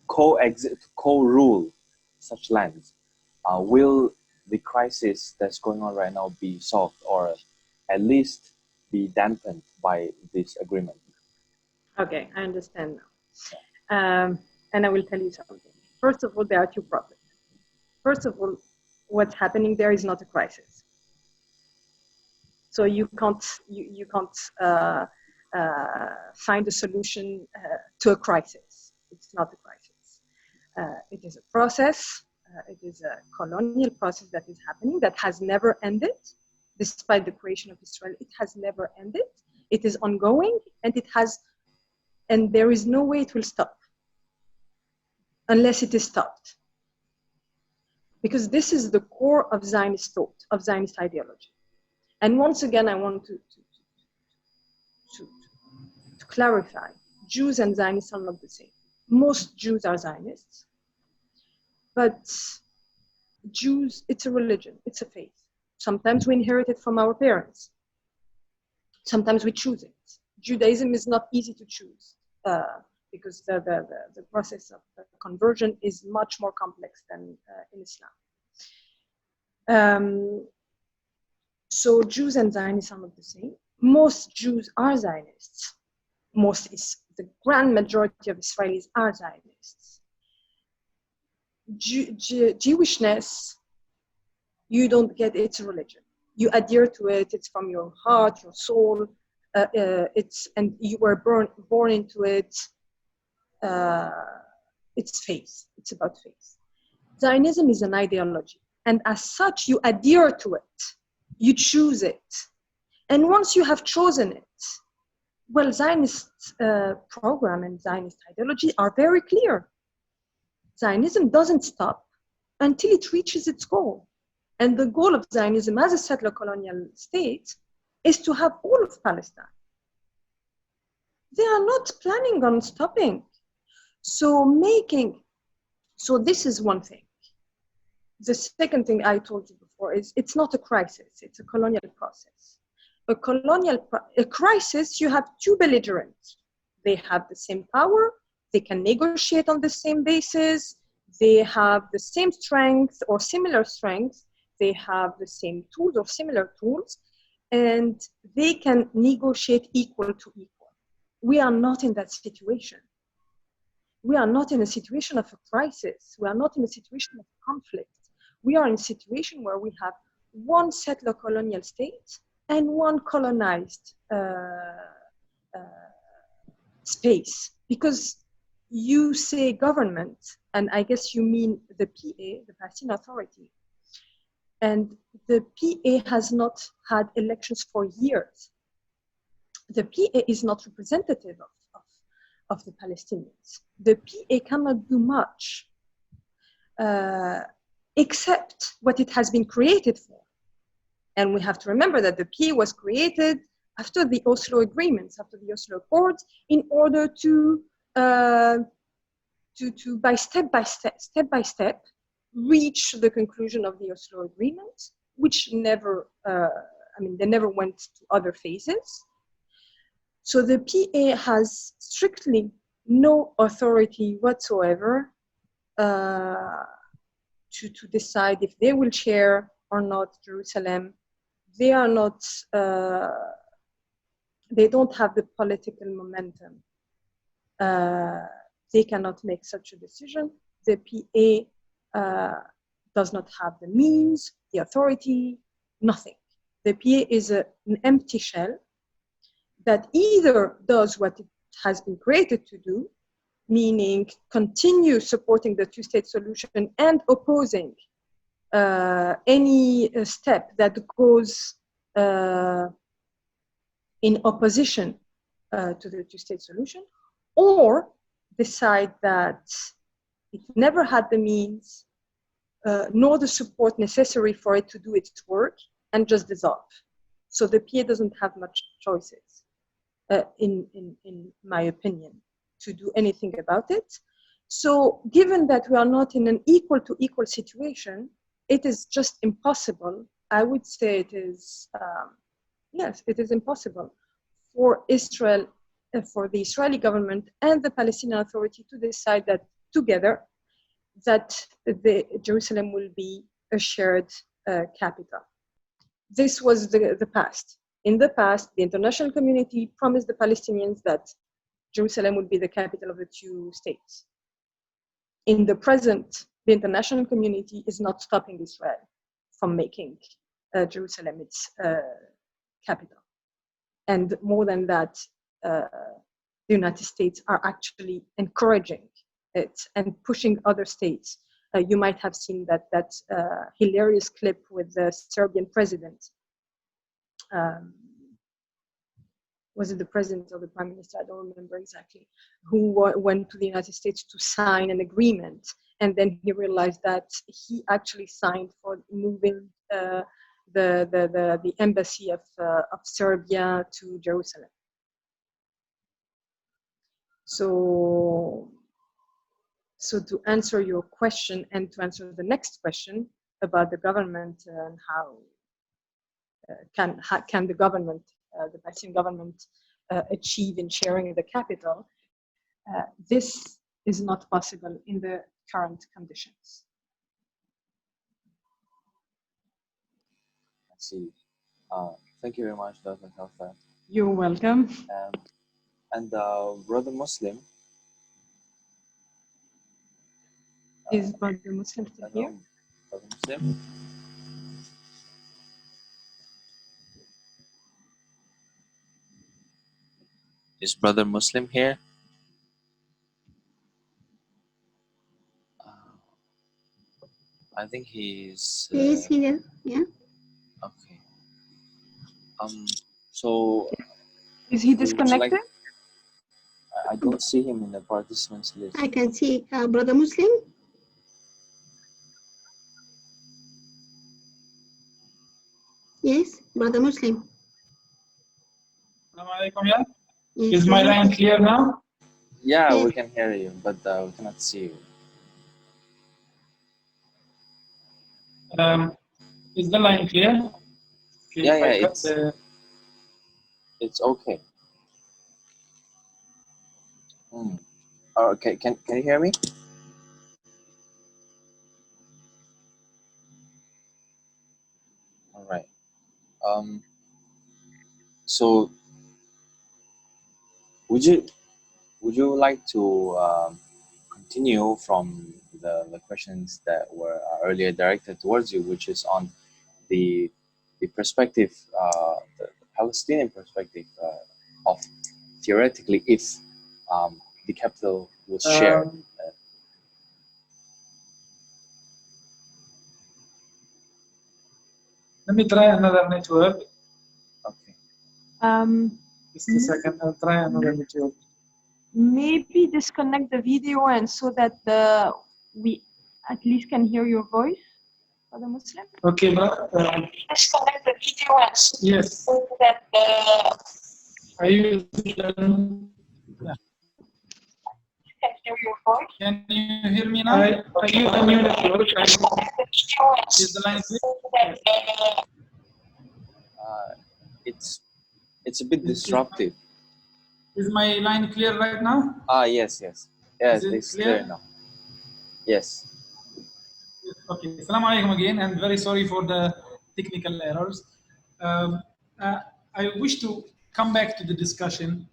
coexist, co-rule such lands. Will the crisis that's going on right now be solved, or at least be dampened by this agreement? Okay, I understand now. And I will tell you something. First of all, there are two problems. First of all, what's happening there is not a crisis. So you can't find a solution to a crisis. It's not a crisis. It is a process. It is a colonial process that is happening that has never ended, despite the creation of Israel. It has never ended. It is ongoing, and there is no way it will stop unless it is stopped. Because this is the core of Zionist thought, of Zionist ideology. And once again, I want to clarify, Jews and Zionists are not the same. Most Jews are Zionists, but Jews, it's a religion, it's a faith. Sometimes we inherit it from our parents. Sometimes we choose it. Judaism is not easy to choose because the process of conversion is much more complex than in Islam. So Jews and Zionists are not the same. Most Jews are Zionists. The grand majority of Israelis are Zionists. Jewishness, you don't get it's a religion. You adhere to it. It's from your heart, your soul. And you were born into it. It's faith. It's about faith. Zionism is an ideology, and as such, you adhere to it. You choose it, and once you have chosen it, well, Zionist program and Zionist ideology are very clear. Zionism doesn't stop until it reaches its goal. And the goal of Zionism as a settler colonial state is to have all of Palestine. They are not planning on stopping. So this is one thing. The second thing I told you before is it's not a crisis, it's a colonial process. A crisis, you have two belligerents. They have the same power, they can negotiate on the same basis, they have the same strength or similar strengths, they have the same tools or similar tools, and they can negotiate equal to equal. We are not in that situation. We are not in a situation of a crisis. We are not in a situation of conflict. We are in a situation where we have one settler colonial state and one colonized space. Because you say government, and I guess you mean the PA, the Palestinian Authority, and the PA has not had elections for years. The PA is not representative of the Palestinians. The PA cannot do much except what it has been created for. And we have to remember that the PA was created after the Oslo agreements, after the Oslo Accords, in order to by step by step, reach the conclusion of the Oslo Agreement, which never, they never went to other phases. So the PA has strictly no authority whatsoever to decide if they will share or not Jerusalem. They are not, they don't have the political momentum. They cannot make such a decision. The PA does not have the means, the authority, nothing. The PA is an empty shell that either does what it has been created to do, meaning continue supporting the two-state solution and opposing any step that goes in opposition to the two-state solution, or decide that it never had the means nor the support necessary for it to do its work and just dissolve. So the PA doesn't have much choices, in my opinion, to do anything about it. So given that we are not in an equal to equal situation, it is just impossible. I would say it is, yes, it is impossible for Israel, for the Israeli government and the Palestinian Authority to decide that together that Jerusalem will be a shared capital. This was the past. In the past, the international community promised the Palestinians that Jerusalem would be the capital of the two states. In the present, the international community is not stopping Israel from making Jerusalem its capital. And more than that, the United States are actually encouraging it and pushing other states. You might have seen that hilarious clip with the Serbian president. Was it the president or the prime minister? I don't remember exactly. Who went to the United States to sign an agreement, and then he realized that he actually signed for moving the embassy of Serbia to Jerusalem. So to answer your question and to answer the next question about the government and how can the government, the Palestinian government, achieve in sharing the capital, this is not possible in the current conditions. I see. Thank you very much, Dr. Kawthar. You're welcome. And Brother Muslim. Is Brother Muslim still here? Brother Muslim. Is Brother Muslim here? I think he's. He is here. Yeah. Okay. So. Is he disconnected? I don't see him in the participants list. I can see Brother Muslim. Yes, Brother Muslim. Yes, is Yes, my line clear now? Yeah, Yes. we can hear you, but we cannot see you. Is the line clear? Okay, Yeah, it's okay. Okay, can you hear me? All right. So would you like to continue from the questions that were earlier directed towards you, which is on the perspective, the Palestinian perspective of theoretically if the capital would share. Let me try another network. Okay. Just a second. I'll try another network. Maybe disconnect the video and so that we at least can hear your voice, Father Muslim. Okay, but Disconnect the video and yes. so that Are you? can hear your voice. Can you hear me now? I use a new network. Is the line clear? It's a bit disruptive. Is my line clear right now? Yes, yes. Yes, Is it it's clear? clear now. Yes. Okay, Assalamu alaikum again, and very sorry for the technical errors. I wish to come back to the discussion.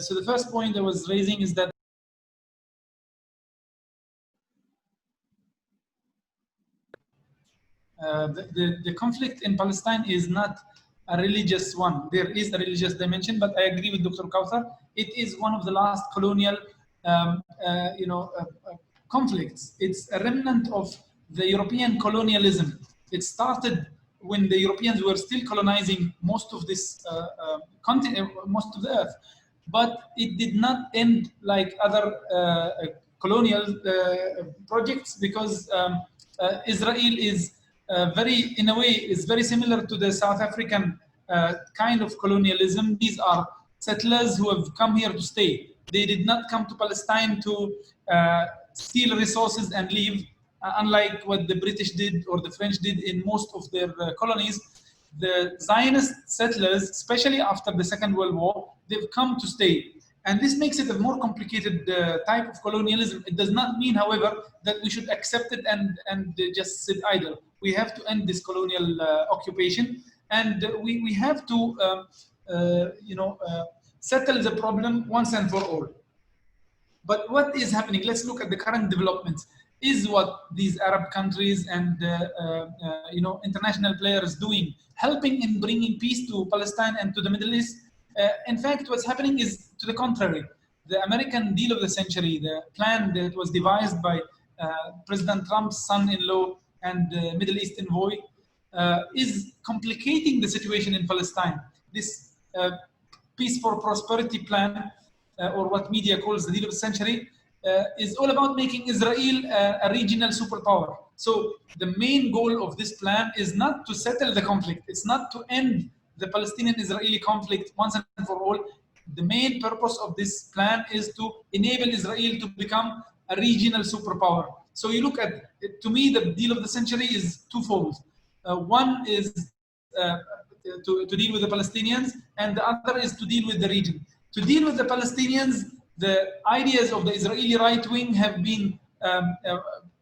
So the first point I was raising is that the conflict in Palestine is not a religious one. There is a religious dimension, but I agree with Dr. Kauthar. It is one of the last colonial, conflicts. It's a remnant of the European colonialism. It started when the Europeans were still colonizing most of this continent, most of the earth, but it did not end like other colonial projects, because Israel is in a way, is very similar to the South African kind of colonialism. These are settlers who have come here to stay. They did not come to Palestine to steal resources and leave, unlike what the British did or the French did in most of their colonies. The Zionist settlers, especially after the Second World War, they've come to stay. And this makes it a more complicated type of colonialism. It does not mean, however, that we should accept it and just sit idle. We have to end this colonial occupation, and we have to, settle the problem once and for all. But what is happening? Let's look at the current developments. Is what these Arab countries and international players doing, helping in bringing peace to Palestine and to the Middle East? In fact, what's happening is to the contrary. The American deal of the century, the plan that was devised by President Trump's son-in-law and Middle East envoy, is complicating the situation in Palestine. This Peace for Prosperity plan, or what media calls the deal of the century, is all about making Israel a regional superpower. So the main goal of this plan is not to settle the conflict. It's not to end the Palestinian-Israeli conflict once and for all. The main purpose of this plan is to enable Israel to become a regional superpower. So you look at, to me, the deal of the century is twofold. One is to deal with the Palestinians, and the other is to deal with the region. To deal with the Palestinians, the ideas of the Israeli right wing have been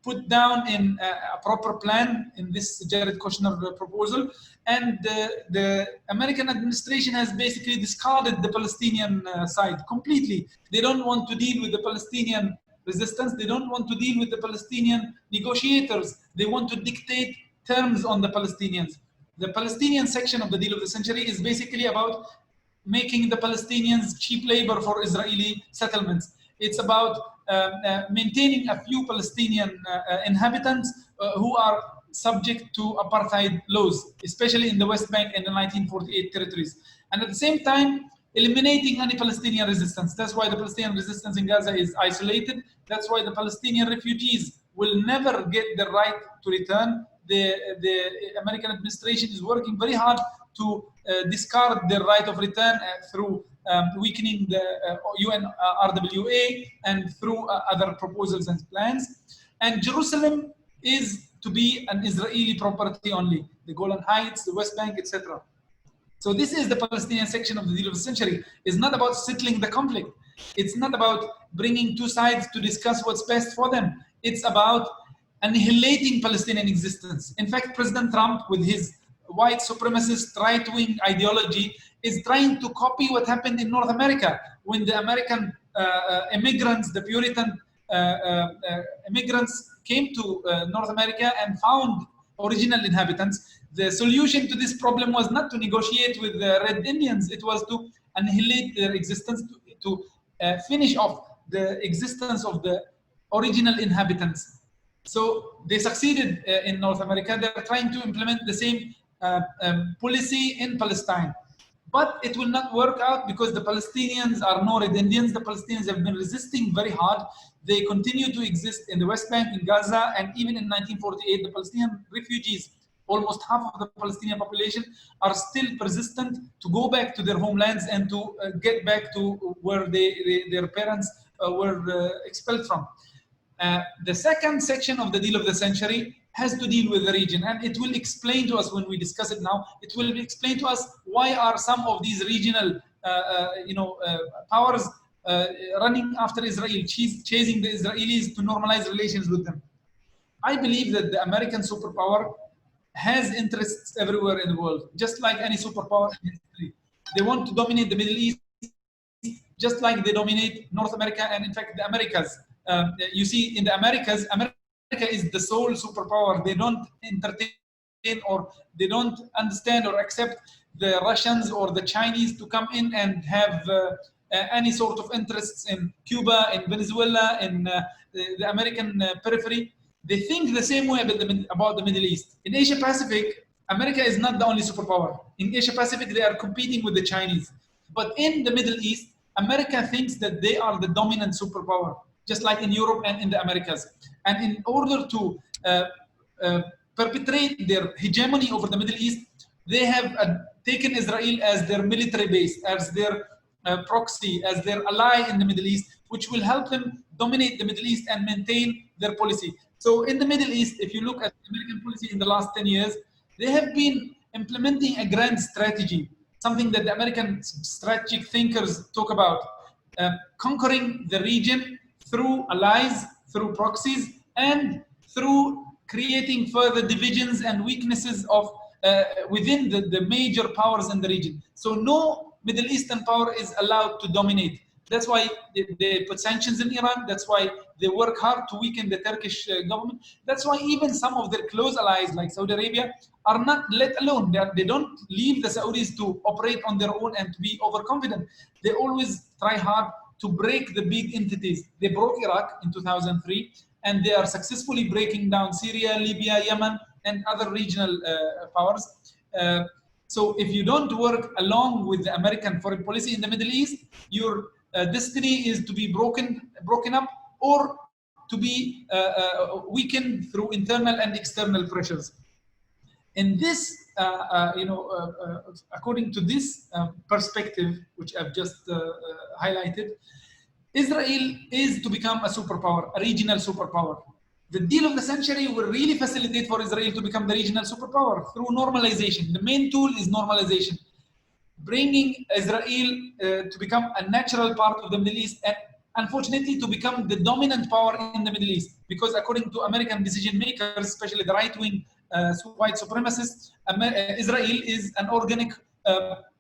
put down in a proper plan in this Jared Kushner proposal, and the American administration has basically discarded the Palestinian side completely. They don't want to deal with the Palestinian resistance. They don't want to deal with the Palestinian negotiators. They want to dictate terms on the Palestinians. The Palestinian section of the deal of the century is basically about making the Palestinians cheap labor for Israeli settlements. It's about maintaining a few Palestinian inhabitants who are subject to apartheid laws, especially in the West Bank and the 1948 territories. And at the same time, eliminating any Palestinian resistance. That's why the Palestinian resistance in Gaza is isolated. That's why the Palestinian refugees will never get the right to return. The American administration is working very hard to discard their right of return through weakening the UN RWA and through other proposals and plans. And Jerusalem is to be an Israeli property only, the Golan Heights, the West Bank, etc. So this is the Palestinian section of the deal of the century. It's not about settling the conflict. It's not about bringing two sides to discuss what's best for them. It's about annihilating Palestinian existence. In fact, President Trump, with his white supremacist right-wing ideology, is trying to copy what happened in North America when the American immigrants, the Puritan immigrants came to North America and found original inhabitants. The solution to this problem was not to negotiate with the Red Indians. It was to annihilate their existence, to finish off the existence of the original inhabitants. So they succeeded in North America. They're trying to implement the same policy in Palestine. But it will not work out because the Palestinians are Norid Indians. The Palestinians have been resisting very hard. They continue to exist in the West Bank, in Gaza, and even in 1948, the Palestinian refugees, almost half of the Palestinian population, are still persistent to go back to their homelands and to get back to where their parents were expelled from. The second section of the deal of the century has to deal with the region, and it will explain to us when we discuss it now. It will explain to us why are some of these regional, powers running after Israel, chasing the Israelis to normalize relations with them. I believe that the American superpower has interests everywhere in the world, just like any superpower in history. They want to dominate the Middle East, just like they dominate North America, and in fact the Americas. You see, in the Americas, America is the sole superpower. They don't entertain or they don't understand or accept the Russians or the Chinese to come in and have any sort of interests in Cuba, in Venezuela, in the American periphery. They think the same way about the Middle East. In Asia Pacific, America is not the only superpower. In Asia Pacific, they are competing with the Chinese. But in the Middle East, America thinks that they are the dominant superpower, just like in Europe and in the Americas. And in order to perpetrate their hegemony over the Middle East, they have taken Israel as their military base, as their proxy, as their ally in the Middle East, which will help them dominate the Middle East and maintain their policy. So in the Middle East, if you look at American policy in the last 10 years, they have been implementing a grand strategy, something that the American strategic thinkers talk about, conquering the region through allies, through proxies, and through creating further divisions and weaknesses of within the major powers in the region. So no Middle Eastern power is allowed to dominate. That's why they put sanctions in Iran. That's why they work hard to weaken the Turkish government. That's why even some of their close allies like Saudi Arabia are not let alone. They don't leave the Saudis to operate on their own and to be overconfident. They always try hard to break the big entities. They broke Iraq in 2003, and they are successfully breaking down Syria, Libya, Yemen, and other regional powers. So if you don't work along with the American foreign policy in the Middle East, your destiny is to be broken up or to be weakened through internal and external pressures. In this, according to this perspective, which I've just highlighted, Israel is to become a superpower, a regional superpower. The deal of the century will really facilitate for Israel to become the regional superpower through normalization. The main tool is normalization, bringing Israel to become a natural part of the Middle East, and unfortunately to become the dominant power in the Middle East. Because according to American decision makers, especially the right-wing white supremacists, Israel is an organic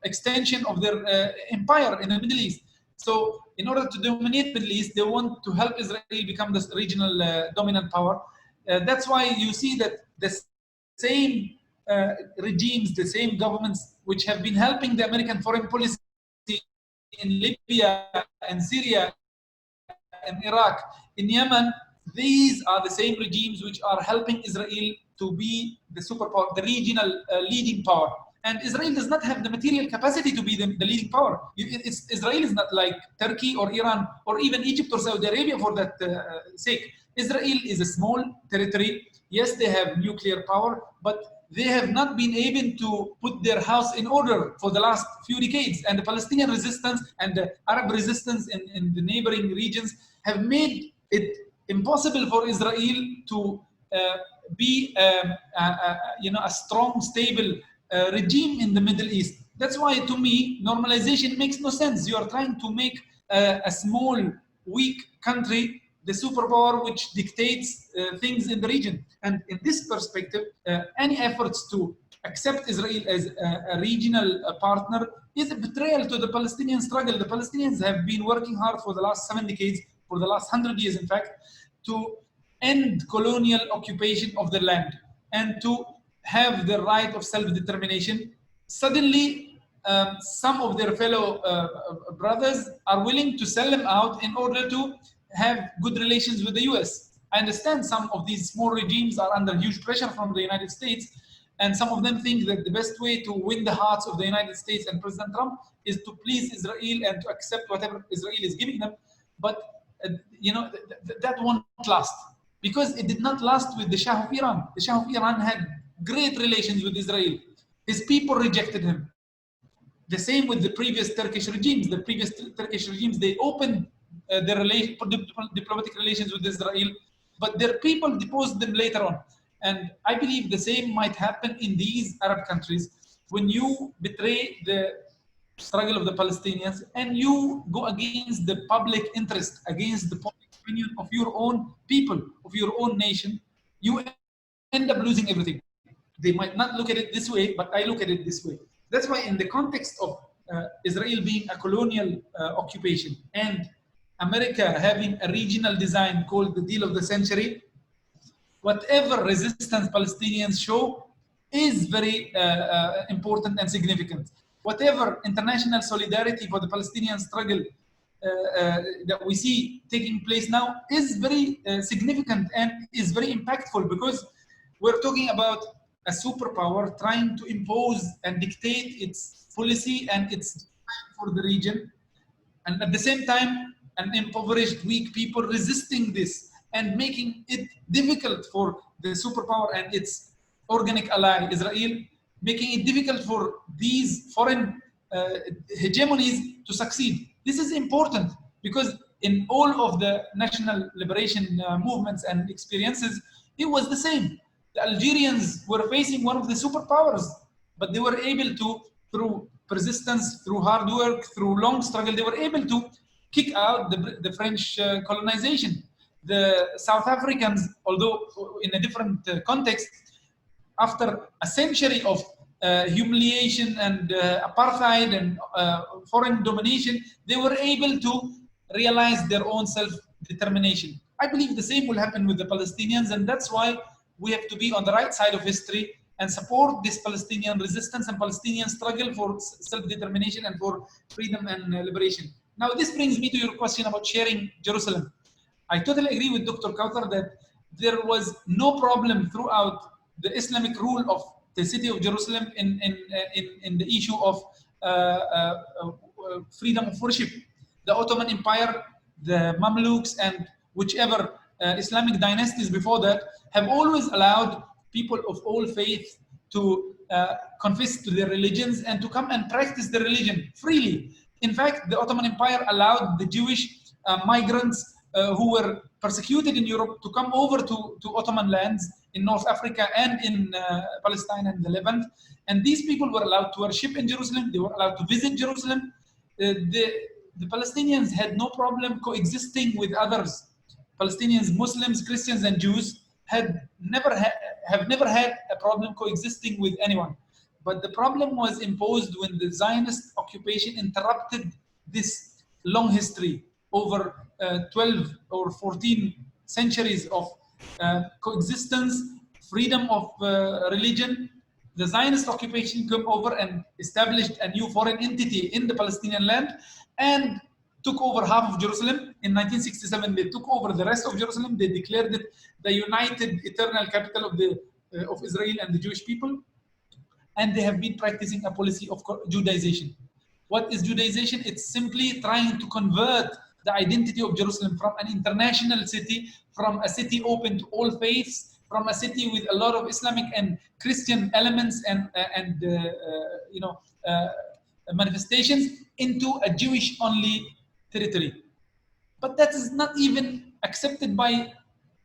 extension of their empire in the Middle East. So in order to dominate the Middle East, they want to help Israel become this regional dominant power. That's why you see that the same regimes, the same governments which have been helping the American foreign policy in Libya and Syria and Iraq, in Yemen, these are the same regimes which are helping Israel to be the superpower, the regional leading power. And Israel does not have the material capacity to be the leading power. Israel is not like Turkey or Iran or even Egypt or Saudi Arabia for that sake. Israel is a small territory. Yes, they have nuclear power, but they have not been able to put their house in order for the last few decades. And the Palestinian resistance and the Arab resistance in the neighboring regions have made it impossible for Israel to be a strong, stable regime in the Middle East. That's why, to me, normalization makes no sense. You are trying to make a small, weak country the superpower which dictates things in the region. And in this perspective, any efforts to accept Israel as a regional partner is a betrayal to the Palestinian struggle. The Palestinians have been working hard for the last 7 decades, for the last 100 years, in fact, to end colonial occupation of the land and to have the right of self-determination. Suddenly, some of their fellow brothers are willing to sell them out in order to have good relations with the US. I understand some of these small regimes are under huge pressure from the United States, and some of them think that the best way to win the hearts of the United States and President Trump is to please Israel and to accept whatever Israel is giving them. But you know, that won't last, because it did not last with the Shah of Iran. The Shah of Iran had great relations with Israel. His people rejected him. The same with the previous Turkish regimes. The previous Turkish regimes, they opened their diplomatic relations with Israel, but their people deposed them later on. And I believe the same might happen in these Arab countries. When you betray the struggle of the Palestinians and you go against the public interest, against the public opinion of your own people, of your own nation, you end up losing everything. They might not look at it this way, but I look at it this way. That's why in the context of Israel being a colonial occupation and America having a regional design called the Deal of the Century, whatever resistance Palestinians show is very important and significant. Whatever international solidarity for the Palestinian struggle that we see taking place now is very significant and is very impactful, because we're talking about a superpower trying to impose and dictate its policy and its for the region, and at the same time an impoverished, weak people resisting this and making it difficult for the superpower and its organic ally Israel, making it difficult for these foreign hegemonies to succeed. This is important because in all of the national liberation movements and experiences, it was the same. The Algerians were facing one of the superpowers, but they were able to, through persistence, through hard work, through long struggle, they were able to kick out the French colonization. The South Africans, although in a different context, after a century of humiliation and apartheid and foreign domination, they were able to realize their own self-determination. I believe the same will happen with the Palestinians, and that's why we have to be on the right side of history and support this Palestinian resistance and Palestinian struggle for self-determination and for freedom and liberation. Now, this brings me to your question about sharing Jerusalem. I totally agree with Dr. Kauthar that there was no problem throughout the Islamic rule of the city of Jerusalem in the issue of freedom of worship. The Ottoman Empire, the Mamluks, and whichever Islamic dynasties before that have always allowed people of all faith to confess to their religions and to come and practice their religion freely. In fact, the Ottoman Empire allowed the Jewish migrants who were persecuted in Europe to come over to Ottoman lands in North Africa and in Palestine and the Levant. And these people were allowed to worship in Jerusalem. They were allowed to visit Jerusalem. The Palestinians had no problem coexisting with others. Palestinians, Muslims, Christians, and Jews have never had a problem coexisting with anyone. But the problem was imposed when the Zionist occupation interrupted this long history over 12 or 14 centuries of coexistence, freedom of religion. The Zionist occupation came over and established a new foreign entity in the Palestinian land and took over half of Jerusalem. In 1967, they took over the rest of Jerusalem. They declared it the united eternal capital of Israel and the Jewish people. And they have been practicing a policy of Judaization. What is Judaization? It's simply trying to convert the identity of Jerusalem from an international city, from a city open to all faiths, from a city with a lot of Islamic and Christian elements and manifestations, into a Jewish-only territory. But that is not even accepted by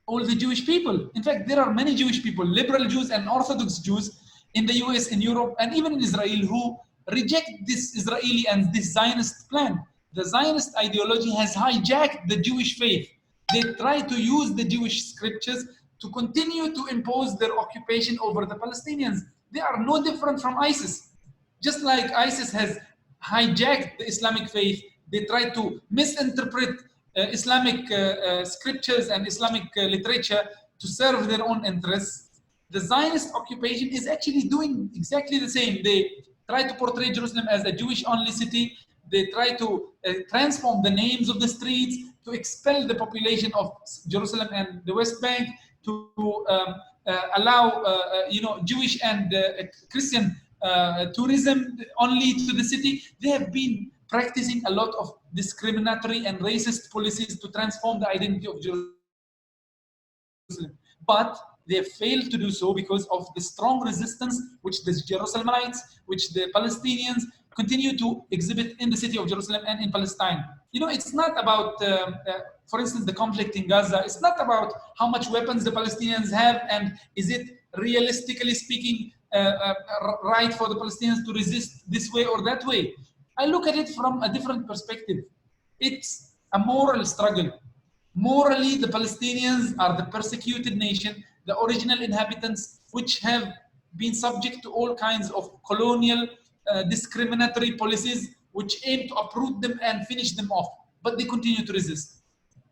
all the Jewish people. In fact, there are many Jewish people, liberal Jews and Orthodox Jews in the US, in Europe, and even in Israel, who reject this Israeli and this Zionist plan. The Zionist ideology has hijacked the Jewish faith. They try to use the Jewish scriptures to continue to impose their occupation over the Palestinians. They are no different from ISIS. Just like ISIS has hijacked the Islamic faith, they try to misinterpret Islamic scriptures and Islamic literature to serve their own interests. The Zionist occupation is actually doing exactly the same. They try to portray Jerusalem as a Jewish-only city. They try to transform the names of the streets, to expel the population of Jerusalem and the West Bank, to allow Jewish and Christian tourism only to the city. They have been practicing a lot of discriminatory and racist policies to transform the identity of Jerusalem. But they failed to do so because of the strong resistance which the Jerusalemites, which the Palestinians continue to exhibit in the city of Jerusalem and in Palestine. You know, it's not about, for instance, the conflict in Gaza. It's not about how much weapons the Palestinians have and is it realistically speaking right for the Palestinians to resist this way or that way. I look at it from a different perspective. It's a moral struggle. Morally, the Palestinians are the persecuted nation, the original inhabitants, which have been subject to all kinds of colonial discriminatory policies which aim to uproot them and finish them off, but they continue to resist.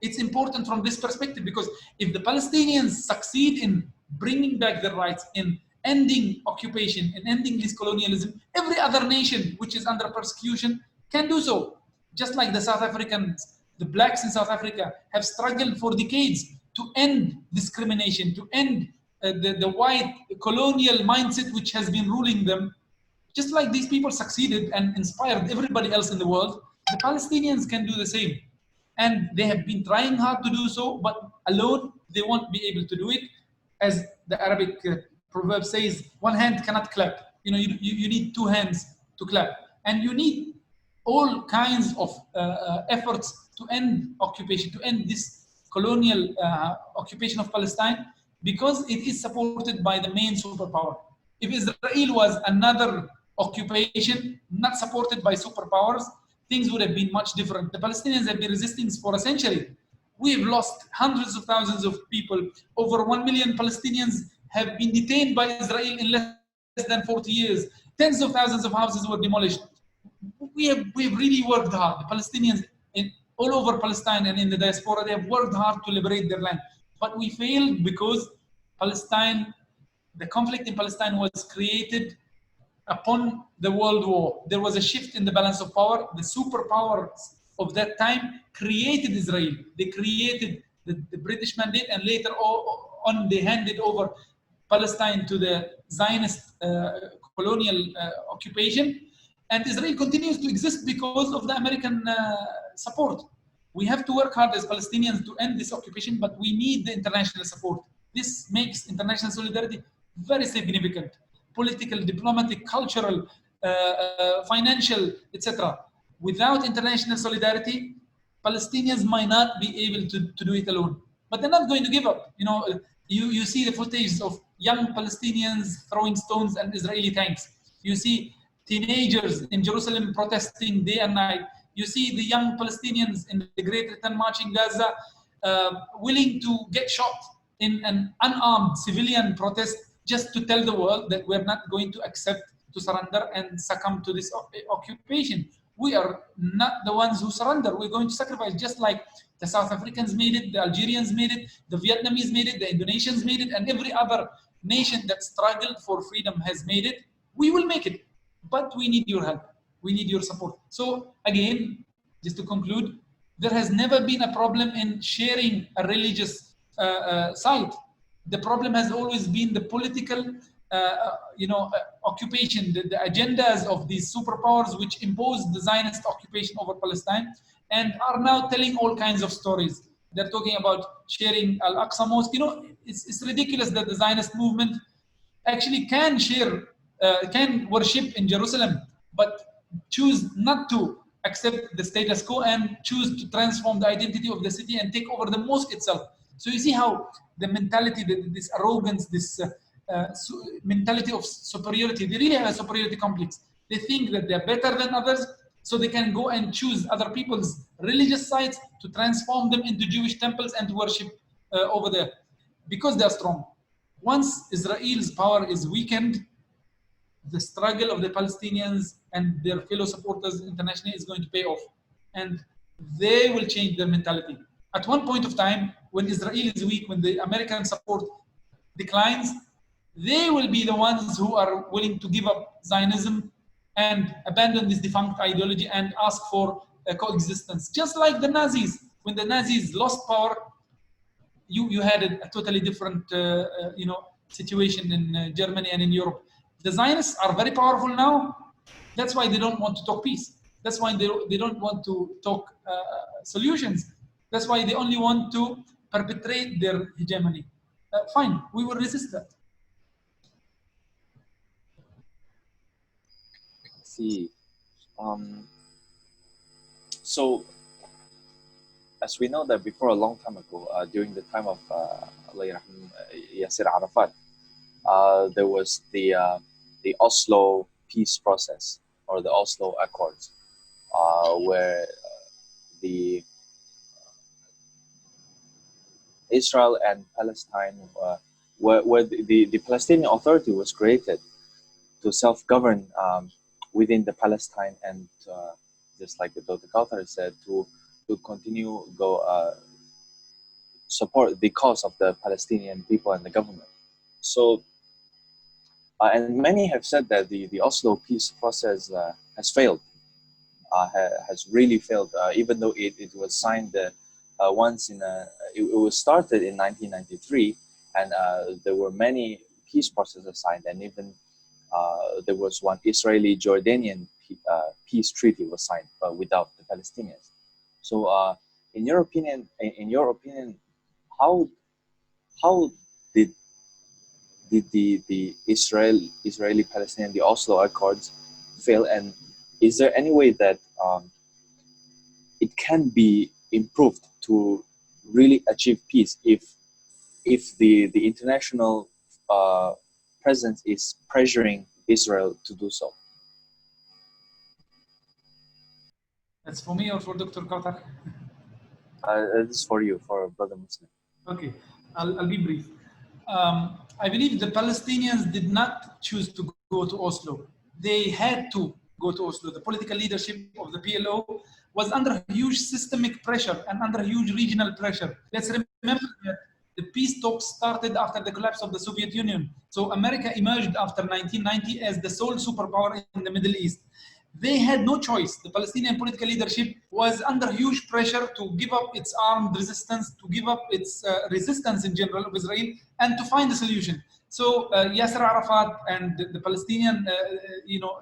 It's important from this perspective because if the Palestinians succeed in bringing back their rights, in ending occupation, in ending this colonialism, every other nation which is under persecution can do so. Just like the South Africans, the blacks in South Africa have struggled for decades to end discrimination, to end the white colonial mindset which has been ruling them. Just like these people succeeded and inspired everybody else in the world, the Palestinians can do the same. And they have been trying hard to do so, but alone they won't be able to do it. As the Arabic proverb says, one hand cannot clap. You know, you need two hands to clap. And you need all kinds of efforts to end occupation, to end this colonial occupation of Palestine, because it is supported by the main superpower. If Israel was another occupation, not supported by superpowers, things would have been much different. The Palestinians have been resisting for a century. We've lost hundreds of thousands of people. Over 1 million Palestinians have been detained by Israel in less than 40 years. Tens of thousands of houses were demolished. We've really worked hard. The Palestinians all over Palestine and in the diaspora, they have worked hard to liberate their land. But we failed because Palestine, the conflict in Palestine was created upon the World War. There was a shift in the balance of power. The superpowers of that time created Israel. They created the British mandate, and later on they handed over Palestine to the Zionist colonial occupation. And Israel continues to exist because of the American support. We have to work hard as Palestinians to end this occupation, but we need the international support. This makes international solidarity very significant. Political, diplomatic, cultural, financial, etc. Without international solidarity, Palestinians might not be able to do it alone. But they're not going to give up. You know, you see the footage of young Palestinians throwing stones at Israeli tanks. You see teenagers in Jerusalem protesting day and night. You see the young Palestinians in the Great Return March in Gaza willing to get shot in an unarmed civilian protest just to tell the world that we're not going to accept to surrender and succumb to this occupation. We are not the ones who surrender. We're going to sacrifice, just like the South Africans made it, the Algerians made it, the Vietnamese made it, the Indonesians made it, and every other nation that struggled for freedom has made it. We will make it, but we need your help. We need your support. So again, just to conclude, there has never been a problem in sharing a religious site. The problem has always been the political occupation, the agendas of these superpowers which imposed the Zionist occupation over Palestine and are now telling all kinds of stories. They're talking about sharing Al-Aqsa Mosque. You know, it's ridiculous that the Zionist movement actually can worship in Jerusalem, but choose not to accept the status quo and choose to transform the identity of the city and take over the mosque itself. So you see how the mentality, this arrogance, this mentality of superiority, they really have a superiority complex. They think that they're better than others, so they can go and choose other people's religious sites to transform them into Jewish temples and to worship over there because they're strong. Once Israel's power is weakened, the struggle of the Palestinians and their fellow supporters internationally is going to pay off, and they will change their mentality. At one point of time, when Israel is weak, when the American support declines, they will be the ones who are willing to give up Zionism and abandon this defunct ideology and ask for coexistence. Just like the Nazis, when the Nazis lost power, you had a totally different situation in Germany and in Europe. The Zionists are very powerful now. That's why they don't want to talk peace. That's why they don't want to talk solutions. That's why they only want to perpetrate their hegemony. Fine, we will resist that. See, so as we know that before a long time ago, during the time of Yasser Arafat, there was the Oslo peace process or the Oslo Accords, where the Israel and Palestine, where the Palestinian Authority was created to self-govern within the Palestine, and just like Dr. Kauthar said, to continue support the cause of the Palestinian people and the government. So, and many have said that the Oslo peace process has failed, has really failed, even though it was signed once it was started in 1993, and there were many peace processes signed, and even there was one Israeli-Jordanian peace treaty was signed, but without the Palestinians. So, in your opinion, how did the Israeli-Palestinian, the Oslo Accords, fail, and is there any way that it can be improved to really achieve peace if the international presence is pressuring Israel to do so? That's for me or for Dr. Kauthar? This is for you, for Brother Muslim. Okay, I'll be brief. I believe the Palestinians did not choose to go to Oslo. They had to go to Oslo. The political leadership of the PLO was under huge systemic pressure and under huge regional pressure. Let's remember that the peace talks started after the collapse of the Soviet Union. So America emerged after 1990 as the sole superpower in the Middle East. They had no choice. The Palestinian political leadership was under huge pressure to give up its armed resistance, to give up its resistance in general of Israel, and to find a solution. So Yasser Arafat and the Palestinian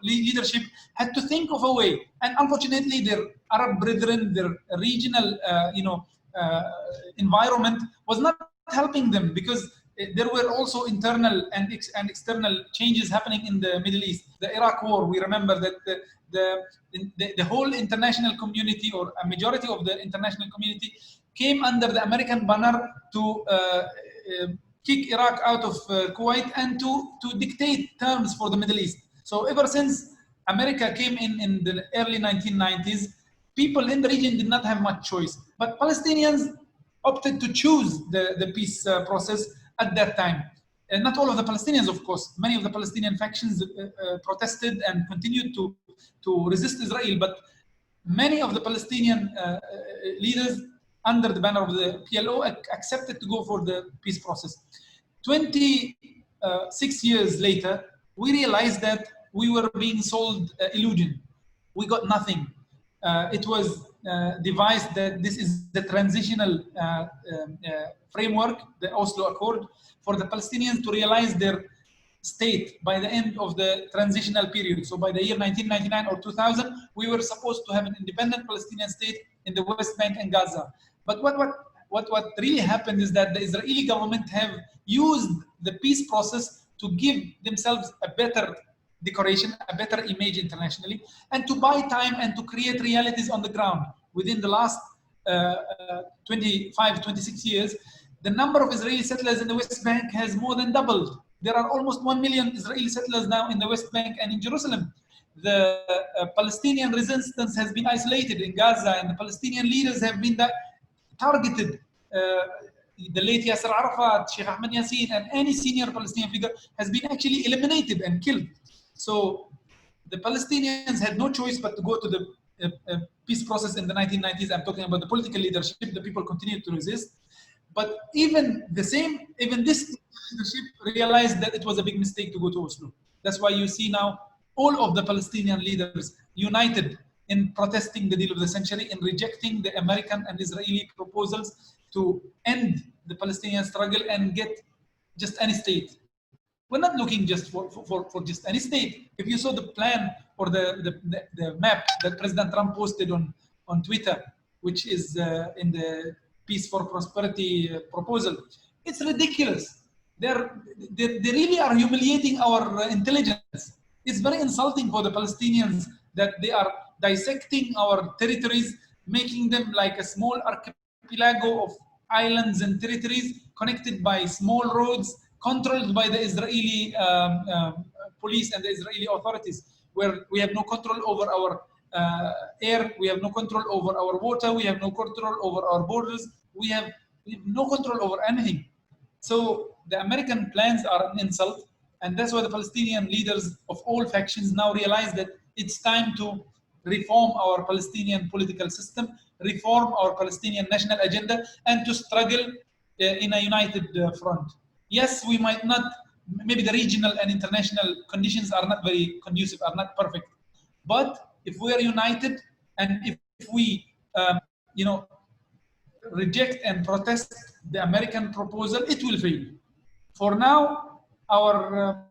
leadership had to think of a way. And unfortunately, their Arab brethren, their regional environment was not helping them, because there were also internal and external changes happening in the Middle East. The Iraq War, we remember that the whole international community, or a majority of the international community, came under the American banner to kick Iraq out of Kuwait and to dictate terms for the Middle East. So ever since America came in the early 1990s, people in the region did not have much choice. But Palestinians opted to choose the peace process at that time. And not all of the Palestinians, of course. Many of the Palestinian factions protested and continued to resist Israel, but many of the Palestinian leaders under the banner of the PLO accepted to go for the peace process. 26 years later, we realized that we were being sold illusion. We got nothing. It was devised that this is the transitional framework, the Oslo Accord, for the Palestinians to realize their state by the end of the transitional period. So by the year 1999 or 2000, we were supposed to have an independent Palestinian state in the West Bank and Gaza. But what really happened is that the Israeli government have used the peace process to give themselves a better decoration, a better image internationally, and to buy time and to create realities on the ground. Within the last 25, 26 years, the number of Israeli settlers in the West Bank has more than doubled. There are almost 1 million Israeli settlers now in the West Bank and in Jerusalem. The Palestinian resistance has been isolated in Gaza, and the Palestinian leaders have been targeted. The late Yasser Arafat, Sheikh Ahmed Yassin, and any senior Palestinian figure has been actually eliminated and killed. So the Palestinians had no choice but to go to the peace process in the 1990s. I'm talking about the political leadership. The people continued to resist. But even this leadership realized that it was a big mistake to go to Oslo. That's why you see now all of the Palestinian leaders united in protesting the deal of the century, in rejecting the American and Israeli proposals to end the Palestinian struggle and get just any state. We're not looking just for just any state. If you saw the plan or the map that President Trump posted on Twitter, which is in the Peace for Prosperity proposal, it's ridiculous. They really are humiliating our intelligence. It's very insulting for the Palestinians that they are dissecting our territories, making them like a small archipelago of islands and territories connected by small roads, controlled by the Israeli police and the Israeli authorities, where we have no control over our air, we have no control over our water, we have no control over our borders, we have no control over anything. So the American plans are an insult, and that's why the Palestinian leaders of all factions now realize that it's time to reform our Palestinian political system, reform our Palestinian national agenda, and to struggle in a united front. Yes, we might not, maybe the regional and international conditions are not very conducive, are not perfect. But if we are united and if we, reject and protest the American proposal, it will fail. For now, our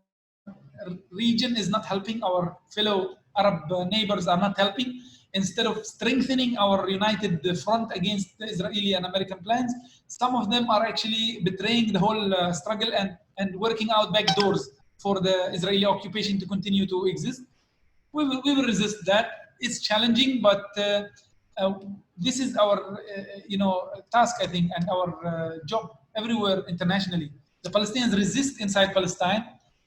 region is not helping, our fellow Arab neighbors are not helping. Instead of strengthening our united front against the Israeli and American plans, some of them are actually betraying the whole struggle and working out back doors for the Israeli occupation to continue to exist. We will resist that. It's challenging, but this is our task, I think, and our job everywhere internationally. The Palestinians resist inside Palestine.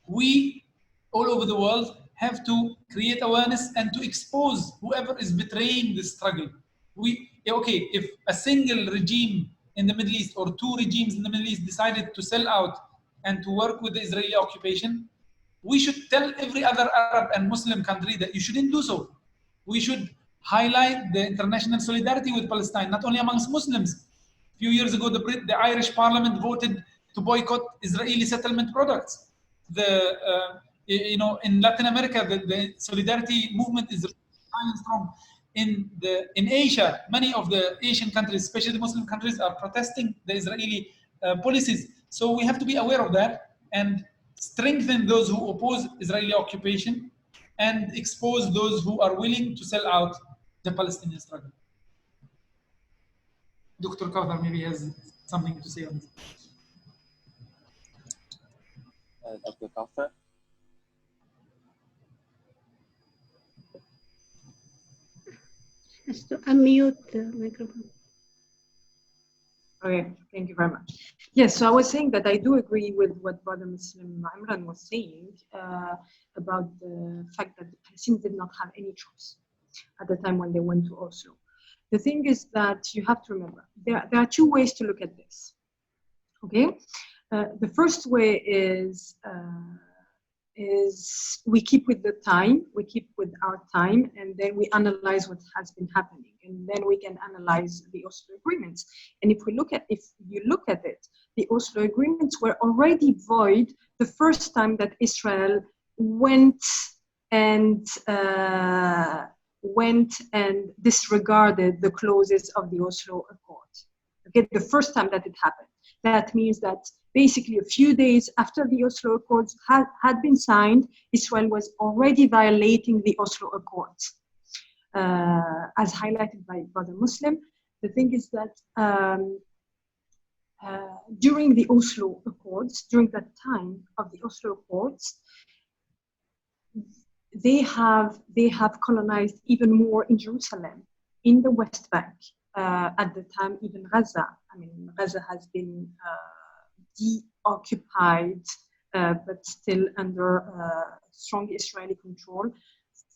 We, all over the world, have to create awareness and to expose whoever is betraying the struggle. If a single regime in the Middle East or two regimes in the Middle East decided to sell out and to work with the Israeli occupation, we should tell every other Arab and Muslim country that you shouldn't do so. We should highlight the international solidarity with Palestine, not only amongst Muslims. A few years ago, the Irish Parliament voted to boycott Israeli settlement products. In Latin America, the solidarity movement is high and strong. In Asia, many of the Asian countries, especially the Muslim countries, are protesting the Israeli policies. So we have to be aware of that and strengthen those who oppose Israeli occupation and expose those who are willing to sell out the Palestinian struggle. Dr. Kauthar maybe has something to say on this. Dr. Kauthar? Just to unmute the microphone. Okay, thank you very much. Yes, so I was saying that I do agree with what Brother Muslim Imran was saying about the fact that the Palestinians did not have any choice at the time when they went to Oslo. The thing is that you have to remember, there are two ways to look at this, okay? The first way is we keep with the time, we keep with our time, and then we analyze what has been happening, and then we can analyze the Oslo agreements. And if you look at it, the Oslo agreements were already void the first time that Israel went and disregarded the clauses of the Oslo Accord. Okay, the first time that it happened. That means that basically a few days after the Oslo Accords had been signed, Israel was already violating the Oslo Accords. As highlighted by Brother Muslim, the thing is that during the Oslo Accords, during that time of the Oslo Accords, they have colonized even more in Jerusalem, in the West Bank. At the time, even Gaza. I mean, Gaza has been deoccupied, but still under strong Israeli control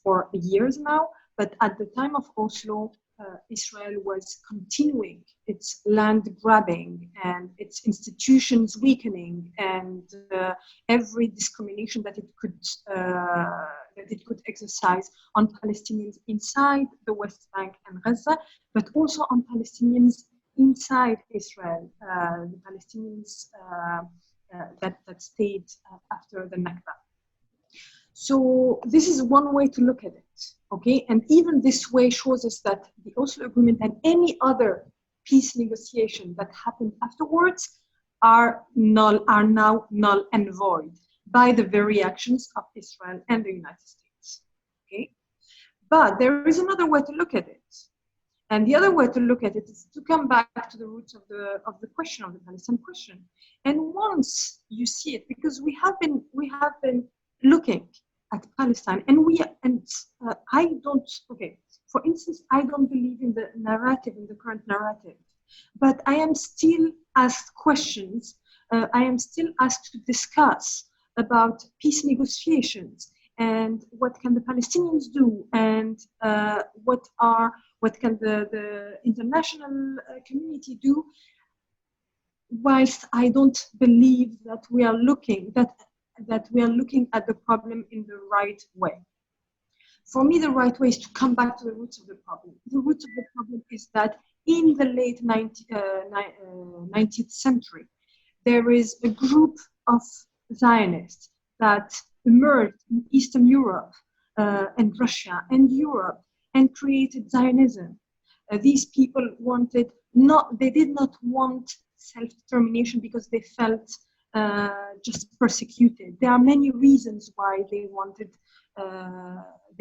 for years now. But at the time of Oslo, Israel was continuing its land grabbing and its institutions weakening, and every discrimination that it could exercise on Palestinians inside the West Bank and Gaza, but also on Palestinians inside Israel, the Palestinians that stayed after the Nakba. So this is one way to look at it, okay? And even this way shows us that the Oslo Agreement and any other peace negotiation that happened afterwards are now null and void by the very actions of Israel and the United States, okay? But there is another way to look at it. And the other way to look at it is to come back to the roots of the question, of the Palestine question. And once you see it, because we have been looking at Palestine, I don't, okay, for instance, I don't believe in the narrative, in the current narrative, but I am still asked questions. I am still asked to discuss about peace negotiations and what can the Palestinians do, and what can the international community do, whilst I don't believe that we are looking at the problem in the right way. For me, the right way is to come back to the roots of the problem. The roots of the problem is that in the late 19th century, there is a group of Zionists that emerged in Eastern Europe and Russia and Europe and created Zionism. These people they did not want self-determination because they felt just persecuted. There are many reasons why they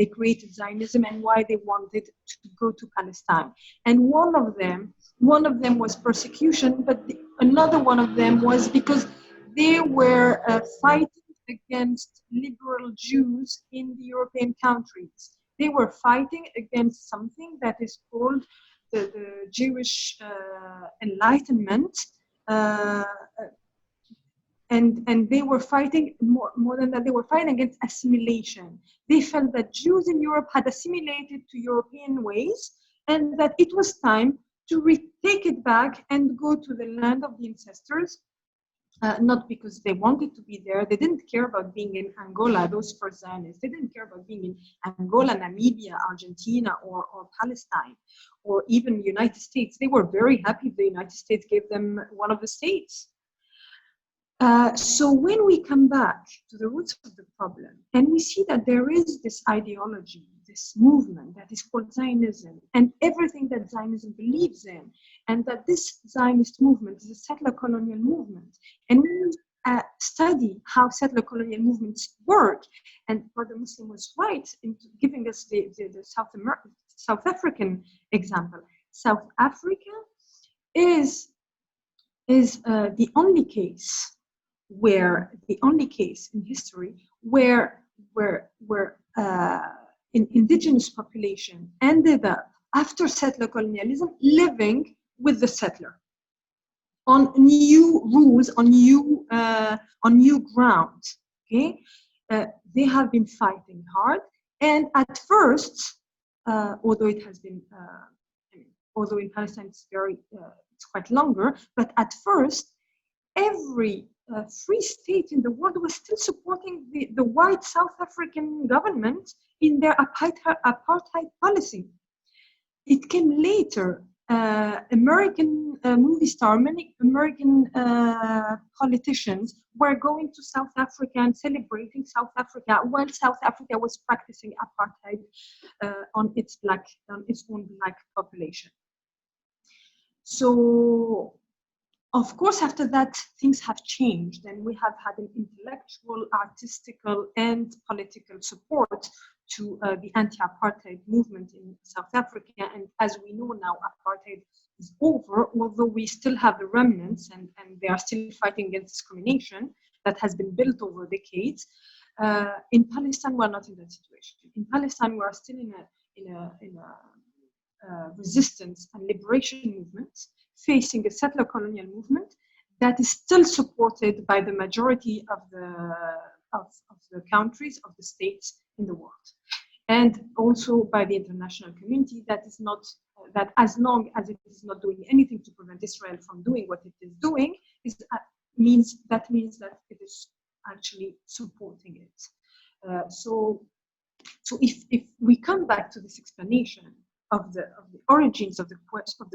created Zionism and why they wanted to go to Palestine. And one of them was persecution, but another one of them was because they were fighting against liberal Jews in the European countries. They were fighting against something that is called the Jewish Enlightenment, and they were fighting more than that. They were fighting against assimilation. They felt that Jews in Europe had assimilated to European ways, and that it was time to retake it back and go to the land of the ancestors. Not because they wanted to be there. They didn't care about being in Angola, those first Zionists. They didn't care about being in Angola, Namibia, Argentina, or Palestine, or even United States. They were very happy the United States gave them one of the states. So when we come back to the roots of the problem, and we see that there is this ideology, this movement that is called Zionism, and everything that Zionism believes in, and that this Zionist movement is a settler colonial movement. And when we study how settler colonial movements work, and Brother Muslim was right in giving us the South African example. South Africa is the only case in history where an indigenous population ended up, after settler colonialism, living with the settler on new rules, on new ground. Okay, they have been fighting hard, and at first, although it has been, although in Palestine it's quite longer, but at first, every free state in the world was still supporting the white South African government in their apartheid policy. It came later. American movie stars, many American politicians were going to South Africa and celebrating South Africa while South Africa was practicing apartheid on its own black population. So, of course, after that, things have changed, and we have had an intellectual, artistical, and political support to the anti-apartheid movement in South Africa. And as we know now, apartheid is over, although we still have the remnants, and they are still fighting against discrimination that has been built over decades. In Palestine, we're not in that situation. In Palestine, we are still in a resistance and liberation movement, facing a settler colonial movement that is still supported by the majority of the countries, of the states in the world, and also by the international community that is not, that as long as it is not doing anything to prevent Israel from doing what it is doing, means that it is actually supporting it. So if we come back to this explanation of the origins of the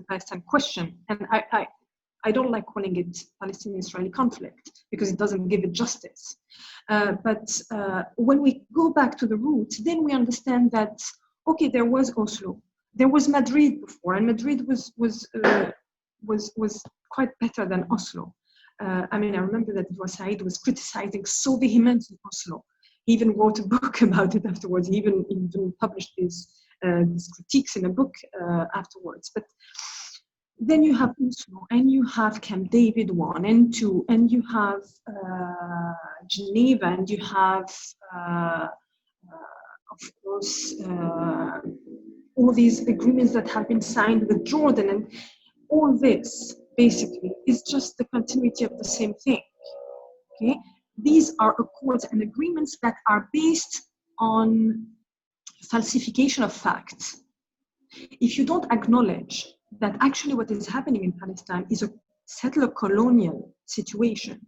Palestine question, and I don't like calling it Palestinian-Israeli conflict because it doesn't give it justice. But when we go back to the roots, then we understand that, okay, there was Oslo, there was Madrid before, and Madrid was quite better than Oslo. I mean, I remember that Edward Said was criticizing so vehemently Oslo. He even wrote a book about it afterwards. He even published these critiques in a book afterwards. But then you have Oslo, and you have Camp David 1 and 2, and you have Geneva, and you have, of course, all these agreements that have been signed with Jordan, and all this basically is just the continuity of the same thing. Okay, these are accords and agreements that are based on falsification of facts. If you don't acknowledge that actually what is happening in Palestine is a settler colonial situation,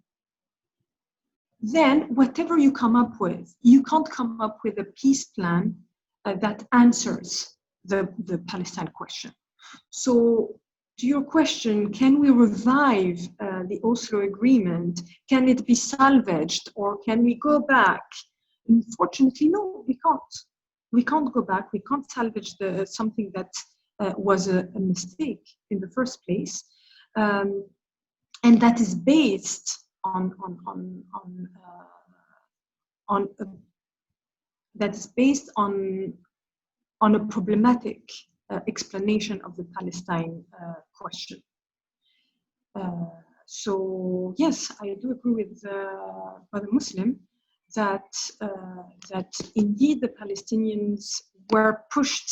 then whatever you come up with, you can't come up with a peace plan that answers the Palestine question. So to your question, can we revive the Oslo Agreement? Can it be salvaged, or can we go back? Unfortunately, no, we can't. We can't go back. We can't salvage something that was a mistake in the first place, and that is based on a problematic explanation of the Palestine question. So yes, I do agree with Brother Muslim that indeed the Palestinians were pushed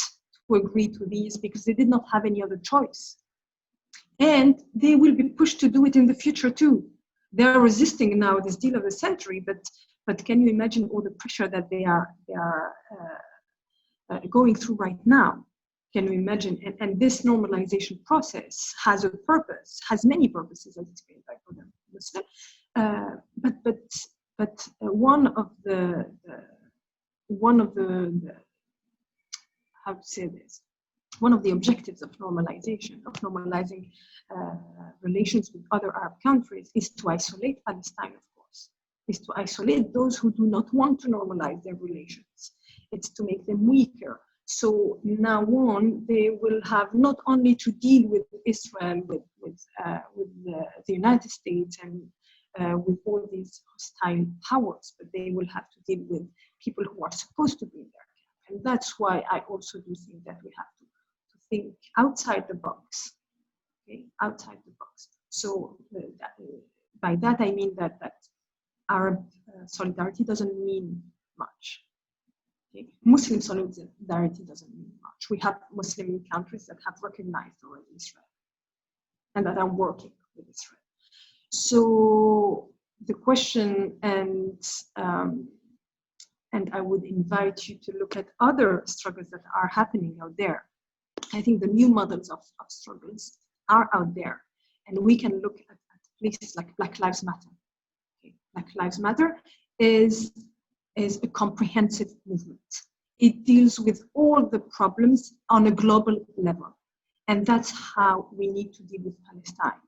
to agree to these because they did not have any other choice, and they will be pushed to do it in the future too. They are resisting now this deal of the century, but can you imagine all the pressure that they are going through right now? Can you imagine? And this normalization process has a purpose, has many purposes, as explained by Brother Muslim. But one of the how to say this? One of the objectives of normalization, of normalizing relations with other Arab countries, is to isolate Palestine, of course. Is to isolate those who do not want to normalize their relations. It's to make them weaker. So now on, they will have not only to deal with Israel, with the United States, and with all these hostile powers, but they will have to deal with people who are supposed to be in their camp. And that's why I also do think that we have to think outside the box, okay? Outside the box. So by that I mean that Arab solidarity doesn't mean much. Okay? Muslim solidarity doesn't mean much. We have Muslim countries that have recognized already Israel and that are working with Israel. So the question, and I would invite you to look at other struggles that are happening out there. I think the new models of struggles are out there, and we can look at places like Black Lives Matter. Okay. Black Lives Matter is a comprehensive movement. It deals with all the problems on a global level, and that's how we need to deal with Palestine.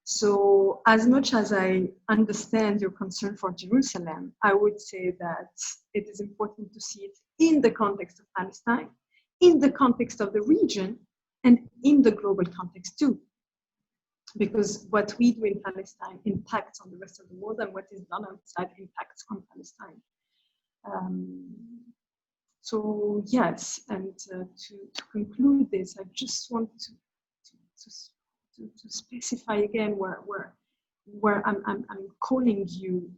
So as much as I understand your concern for Jerusalem, I would say that it is important to see it in the context of Palestine, in the context of the region, and in the global context too. Because what we do in Palestine impacts on the rest of the world, and what is done outside impacts on Palestine. So yes, and to conclude this, I just want to specify again where I'm calling you,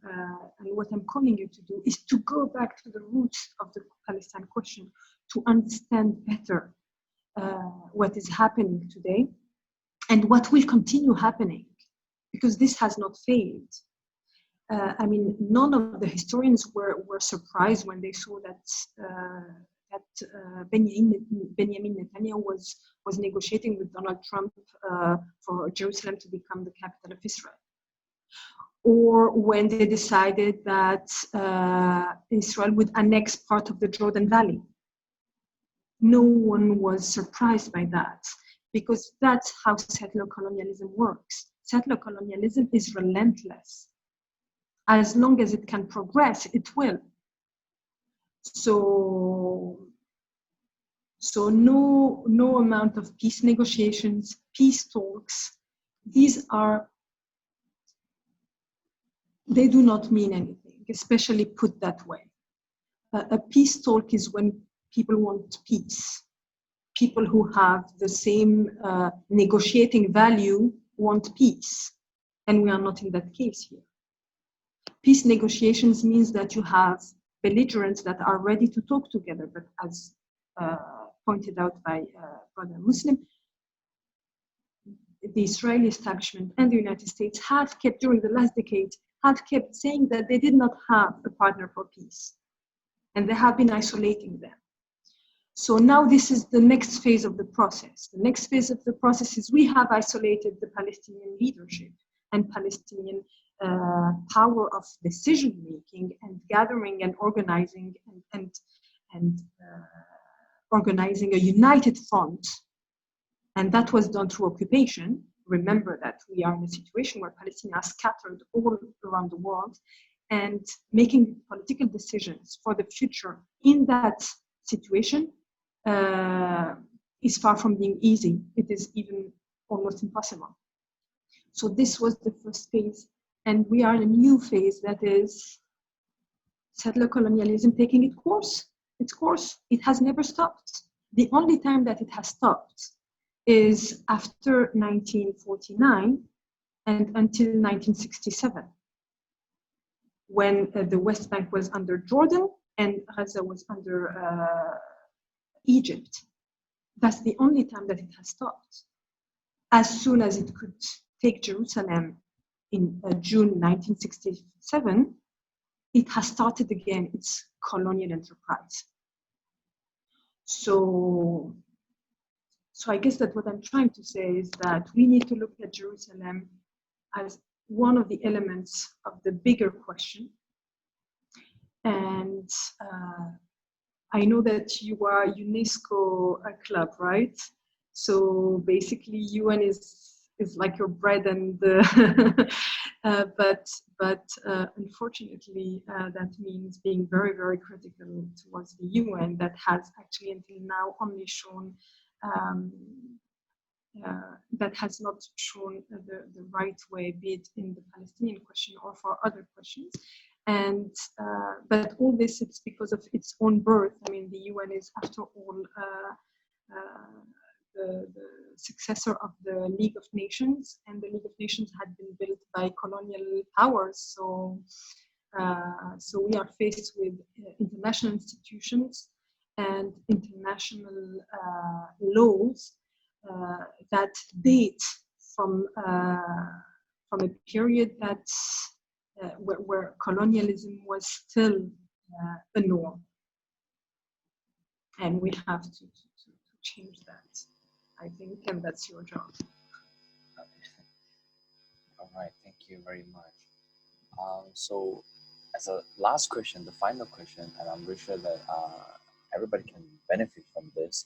and what I'm calling you to do is to go back to the roots of the Palestine question, to understand better what is happening today and what will continue happening, because this has not failed. I mean, none of the historians were surprised when they saw that Benjamin Netanyahu was negotiating with Donald Trump for Jerusalem to become the capital of Israel, or when they decided that Israel would annex part of the Jordan Valley. No one was surprised by that. because that's how settler colonialism works. Settler colonialism is relentless. As long as it can progress, it will. So no amount of peace negotiations, peace talks, they do not mean anything, especially put that way. A peace talk is when people want peace. People who have the same negotiating value want peace, and we are not in that case here. Peace negotiations means that you have belligerents that are ready to talk together, but as pointed out by Brother Muslim, the Israeli establishment and the United States have kept, during the last decade, have kept saying that they did not have a partner for peace, and they have been isolating them. So now this is the next phase of the process. The next phase of the process is we have isolated the Palestinian leadership and Palestinian power of decision-making and gathering and organizing and organizing a united front. And that was done through occupation. Remember that we are in a situation where Palestinians are scattered all around the world, and making political decisions for the future in that situation is far from being easy. It is even almost impossible. So this was the first phase, and we are in a new phase that is settler colonialism taking its course. It has never stopped. The only time that it has stopped is after 1949 and until 1967, when the West Bank was under Jordan and Gaza was under Egypt. That's the only time that it has stopped. As soon as it could take Jerusalem in June 1967, it has started again its colonial enterprise. So I guess that what I'm trying to say is that we need to look at Jerusalem as one of the elements of the bigger question. And I know that you are UNESCO club, right? So basically UN is like your bread and but unfortunately that means being very, very critical towards the UN that has actually until now only shown that has not shown the right way, be it in the Palestinian question or for other questions. And but all this, it's because of its own birth. I mean, the UN is, after all, the successor of the League of Nations, and the League of Nations had been built by colonial powers. So we are faced with international institutions and international laws that date from a period that where colonialism was still a norm, and we have to change that, I think, and that's your job. All right, thank you very much. So as a last question, the final question, and I'm pretty sure that everybody can benefit from this.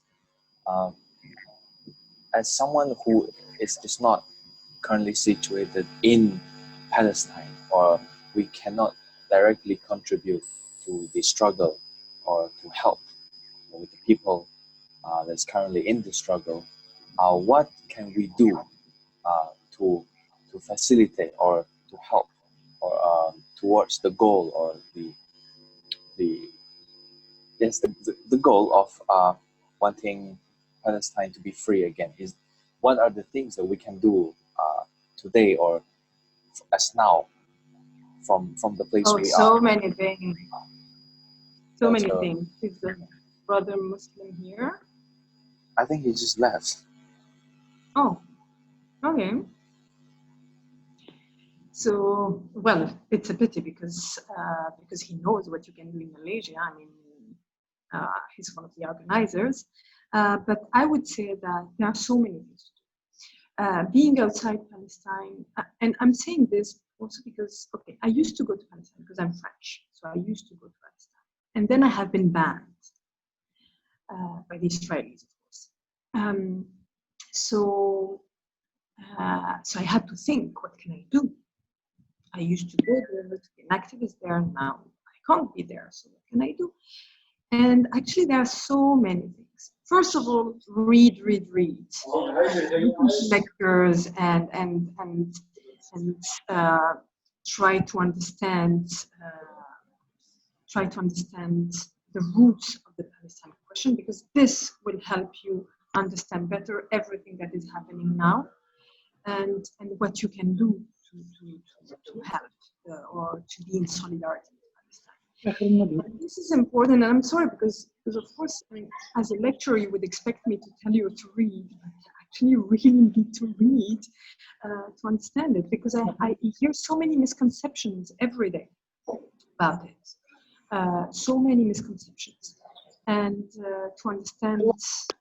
As someone who is just not currently situated in Palestine, or we cannot directly contribute to the struggle or to help with the people that's currently in the struggle, what can we do to facilitate or to help or towards the goal, or the goal of wanting Palestine to be free again? Is what are the things that we can do today or as now from the place we so are? many things. So many things. Is the brother Muslim here? I think he just left. Oh, okay. So, well, it's a pity because he knows what you can do in Malaysia. I mean, he's one of the organizers. But I would say that there are so many things to do. Being outside Palestine, and I'm saying this also because, okay, I used to go to Palestine because I'm French. So I used to go to Palestine. And then I have been banned by the Israelis, of course. So I had to think, what can I do? I used to go there to be an activist there, now I can't be there, so what can I do? And actually there are so many things. First of all, read. Lectures and try to understand the roots of the Palestine question, because this will help you understand better everything that is happening now and what you can do to help or to be in solidarity with Palestine. And this is important, and I'm sorry because of course, I mean, as a lecturer, you would expect me to tell you to read, but actually you really need to read to understand it, because I hear so many misconceptions every day about it. So many misconceptions. And to understand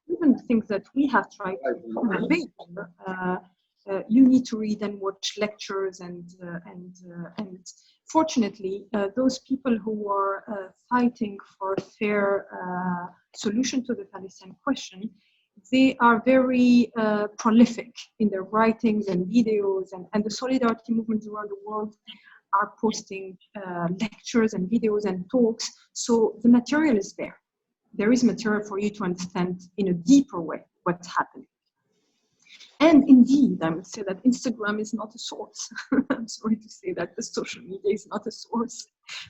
even the things that we have tried to convey, you need to read and watch lectures and fortunately, those people who are fighting for a fair solution to the Palestine question, they are very prolific in their writings and videos, and the solidarity movements around the world are posting lectures and videos and talks. So the material is there. There is material for you to understand in a deeper way what's happening. And indeed, I would say that Instagram is not a source. I'm sorry to say that the social media is not a source.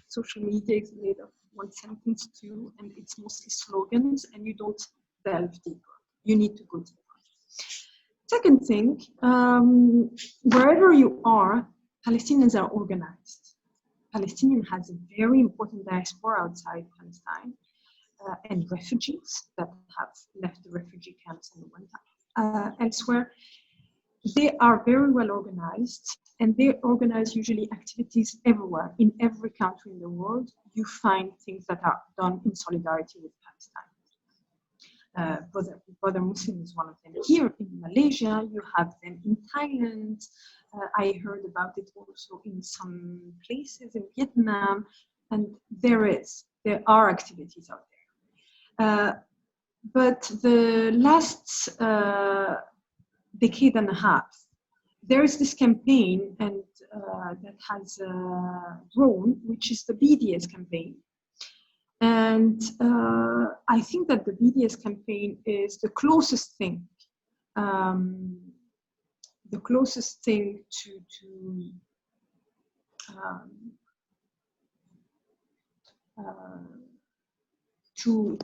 Social media is made of one sentence too, and it's mostly slogans, and you don't delve deeper. You need to go deeper. Second thing, wherever you are, Palestinians are organized. Palestinian has a very important diaspora outside Palestine, and refugees that have left the refugee camps and went elsewhere. They are very well organized, and they organize usually activities everywhere. In every country in the world, you find things that are done in solidarity with Palestine. Brother Muslim is one of them. Here in Malaysia, you have them in Thailand. I heard about it also in some places in Vietnam, and there are activities out there. But the last decade and a half, there is this campaign and that has grown, which is the BDS campaign. And I think that the BDS campaign is the closest thing to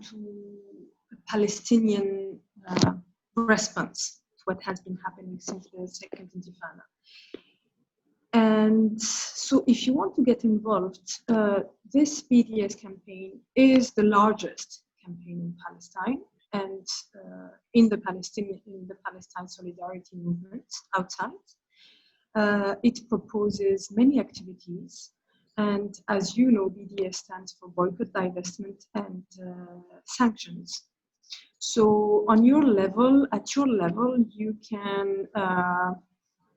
Palestinian response to what has been happening since the Second Intifada. And so if you want to get involved, this BDS campaign is the largest campaign in Palestine and in the Palestine solidarity movement outside. It proposes many activities. And as you know, BDS stands for boycott, divestment, and sanctions. So at your level, you can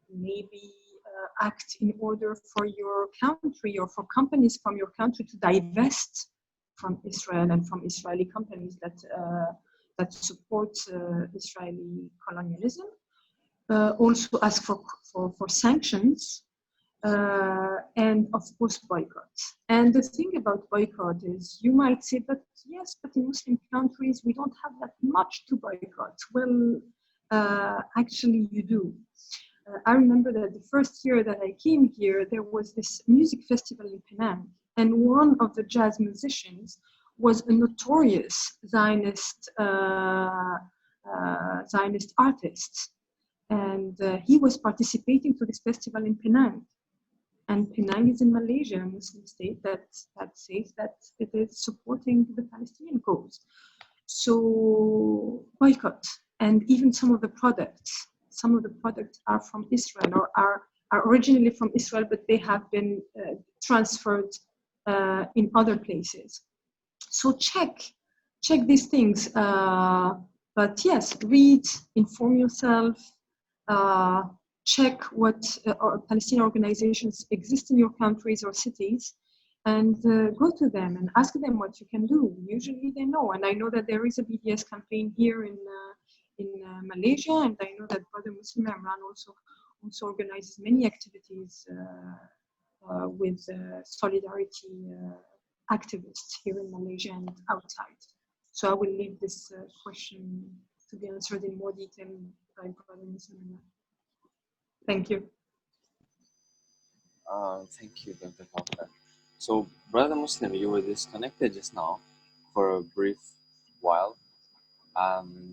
maybe act in order for your country or for companies from your country to divest from Israel and from Israeli companies that support Israeli colonialism. Also ask for sanctions. And of course boycotts. And the thing about boycott is you might say, but yes, but in Muslim countries we don't have that much to boycott. Well, actually you do. I remember that the first year that I came here, there was this music festival in Penang, and one of the jazz musicians was a notorious Zionist artist, and he was participating to this festival in Penang. And Penang is in Malaysia, a Muslim state that says that it is supporting the Palestinian cause. So boycott, and even some of the products are from Israel or are originally from Israel, but they have been transferred in other places. So check these things. But yes, read, inform yourself. Check what Palestinian organizations exist in your countries or cities, and go to them and ask them what you can do. Usually they know, and I know that there is a BDS campaign here in Malaysia, and I know that Brother Muslim Imran also organizes many activities with solidarity activists here in Malaysia and outside. So I will leave this question to be answered in more detail by Brother Muslim Imran. Thank you. Thank you, Dr. Kauthar. So, Brother Muslim, you were disconnected just now for a brief while.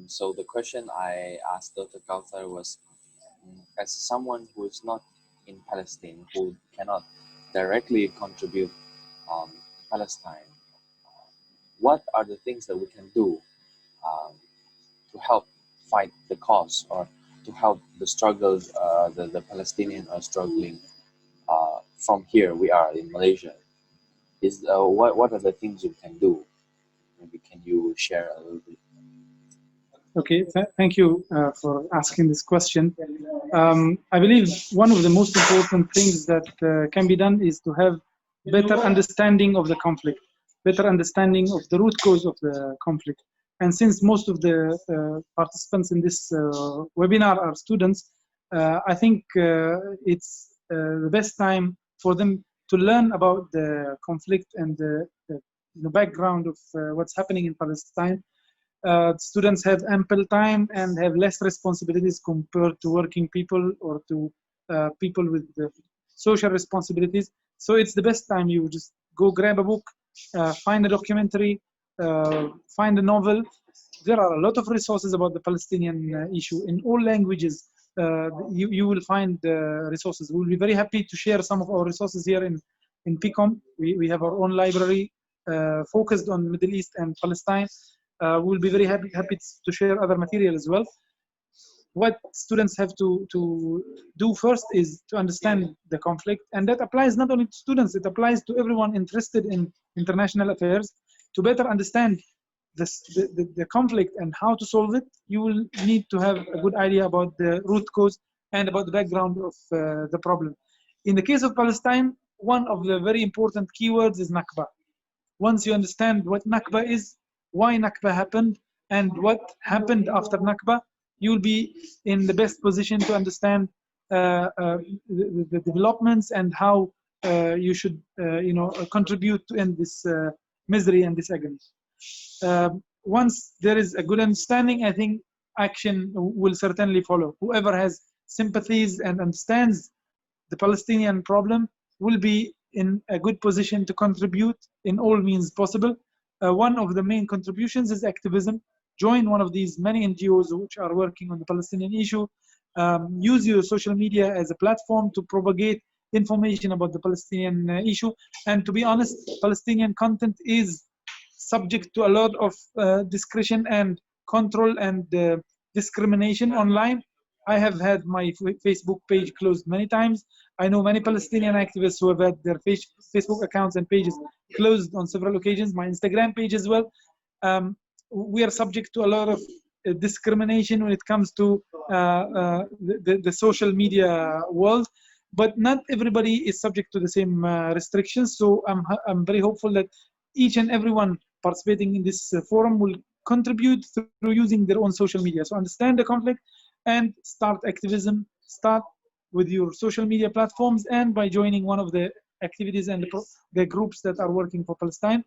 So the question I asked Dr. Kauthar was, as someone who is not in Palestine, who cannot directly contribute Palestine, what are the things that we can do to help fight the cause, or to help the struggles the Palestinians are struggling from here we are in Malaysia? What are the things you can do? Maybe can you share a little bit? Okay, thank you for asking this question. I believe one of the most important things that can be done is to have better understanding of the conflict, better understanding of the root cause of the conflict. And since most of the participants in this webinar are students, I think it's the best time for them to learn about the conflict and the background of what's happening in Palestine. Students have ample time and have less responsibilities compared to working people or to people with social responsibilities. So it's the best time you just go grab a book, find a documentary, find a novel. There are a lot of resources about the Palestinian issue in all languages. You will find resources. We'll be very happy to share some of our resources here in PICOM. We have our own library focused on Middle East and Palestine. We'll be very happy to share other material as well. What students have to do first is to understand the conflict, and that applies not only to students, it applies to everyone interested in international affairs. To better understand the conflict and how to solve it, you will need to have a good idea about the root cause and about the background of the problem. In the case of Palestine, one of the very important keywords is Nakba. Once you understand what Nakba is, why Nakba happened, and what happened after Nakba, you'll be in the best position to understand the developments and how you should contribute to end this misery and this agony. Once there is a good understanding, I think action will certainly follow. Whoever has sympathies and understands the Palestinian problem will be in a good position to contribute in all means possible. One of the main contributions is activism. Join one of these many NGOs which are working on the Palestinian issue. Use your social media as a platform to propagate information about the Palestinian issue. And to be honest, Palestinian content is subject to a lot of discretion and control and discrimination online. I have had my Facebook page closed many times. I know many Palestinian activists who have had their Facebook accounts and pages closed on several occasions, my Instagram page as well. We are subject to a lot of discrimination when it comes to the social media world, but not everybody is subject to the same restrictions. So I'm very hopeful that each and everyone participating in this forum will contribute through using their own social media. So understand the conflict and start activism, start with your social media platforms and by joining one of the activities and the groups that are working for Palestine.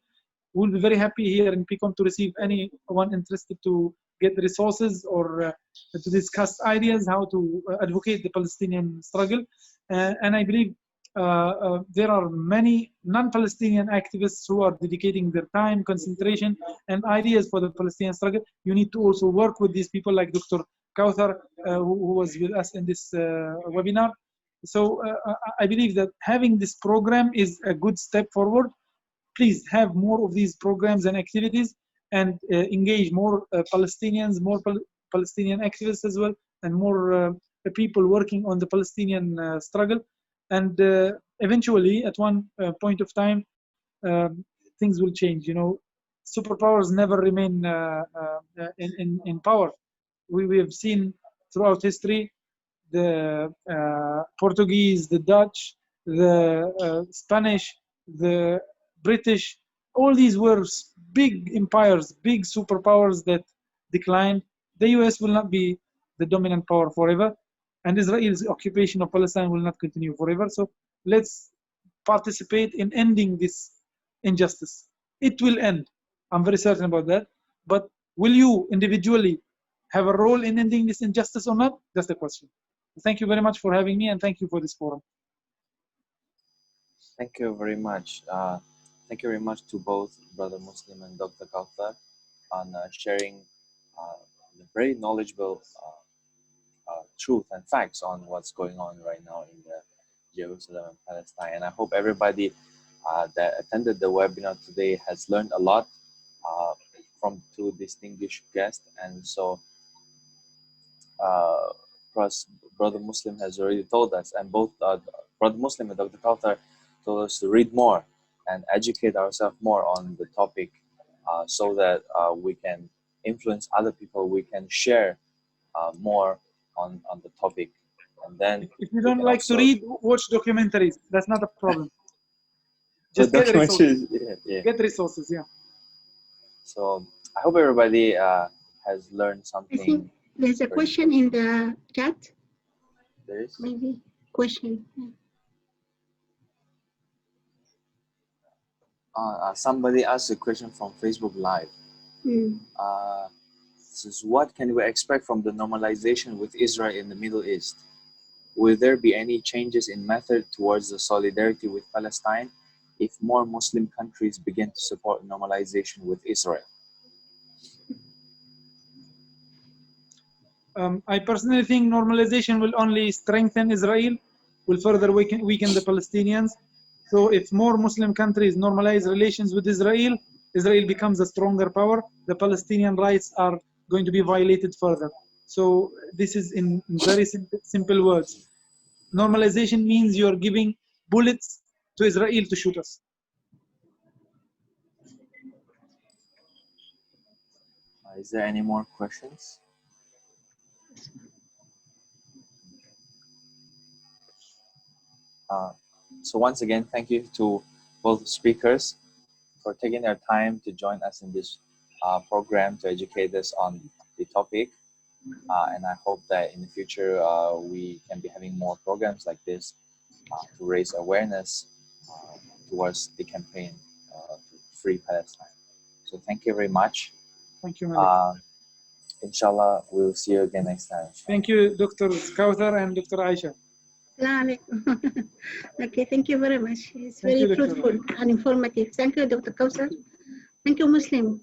We'll be very happy here in PICOM to receive anyone interested to get the resources or to discuss ideas how to advocate the Palestinian struggle. And I believe there are many non-Palestinian activists who are dedicating their time, concentration, and ideas for the Palestinian struggle. You need to also work with these people like Dr. Kauthar, who was with us in this webinar. So I believe that having this program is a good step forward. Please have more of these programs and activities and engage more Palestinians, more Palestinian activists as well, and more people working on the Palestinian struggle. And eventually, at one point of time, things will change. You know, superpowers never remain in power. We have seen throughout history the Portuguese, the Dutch, the Spanish, the British, all these were big empires, big superpowers that declined. the US will not be the dominant power forever, and Israel's occupation of Palestine will not continue forever. So let's participate in ending this injustice. It will end. I'm very certain about that. But will you individually have a role in ending this injustice or not? That's the question. Thank you very much for having me, and thank you for this forum. Thank you very much. Thank you very much to both Brother Muslim and Dr. Kauthar on sharing the very knowledgeable truth and facts on what's going on right now in the Jerusalem and Palestine. And I hope everybody that attended the webinar today has learned a lot from two distinguished guests. And so Brother Muslim has already told us, and both Brother Muslim and Dr. Kauthar told us to read more and educate ourselves more on the topic so that we can influence other people, we can share more on the topic. And then if you don't like to read, watch documentaries. That's not a problem. Just the get resources. yeah. Get resources, yeah. So I hope everybody has learned I something. think there's a question in the chat. There is? Maybe question. Somebody asked a question from Facebook Live. Says, what can we expect from the normalization with Israel in the Middle East? Will there be any changes in method towards the solidarity with Palestine if more Muslim countries begin to support normalization with Israel? I personally think normalization will only strengthen Israel, will further weaken the Palestinians. So if more Muslim countries normalize relations with Israel, Israel becomes a stronger power. The Palestinian rights are going to be violated further. So this is in very simple words. Normalization means you're giving bullets to Israel to shoot us. Is there any more questions? So once again, thank you to both speakers for taking their time to join us in this program to educate us on the topic. And I hope that in the future we can be having more programs like this to raise awareness towards the campaign to free Palestine. So thank you very much. Thank you, Malik. Inshallah, we'll see you again next time. Thank you, Dr. Kauthar and Dr. Aisha. Okay, thank you very much. It's Thank very you, Dr. fruitful and informative. Thank you, Dr. Kauthar. Thank you, Muslim.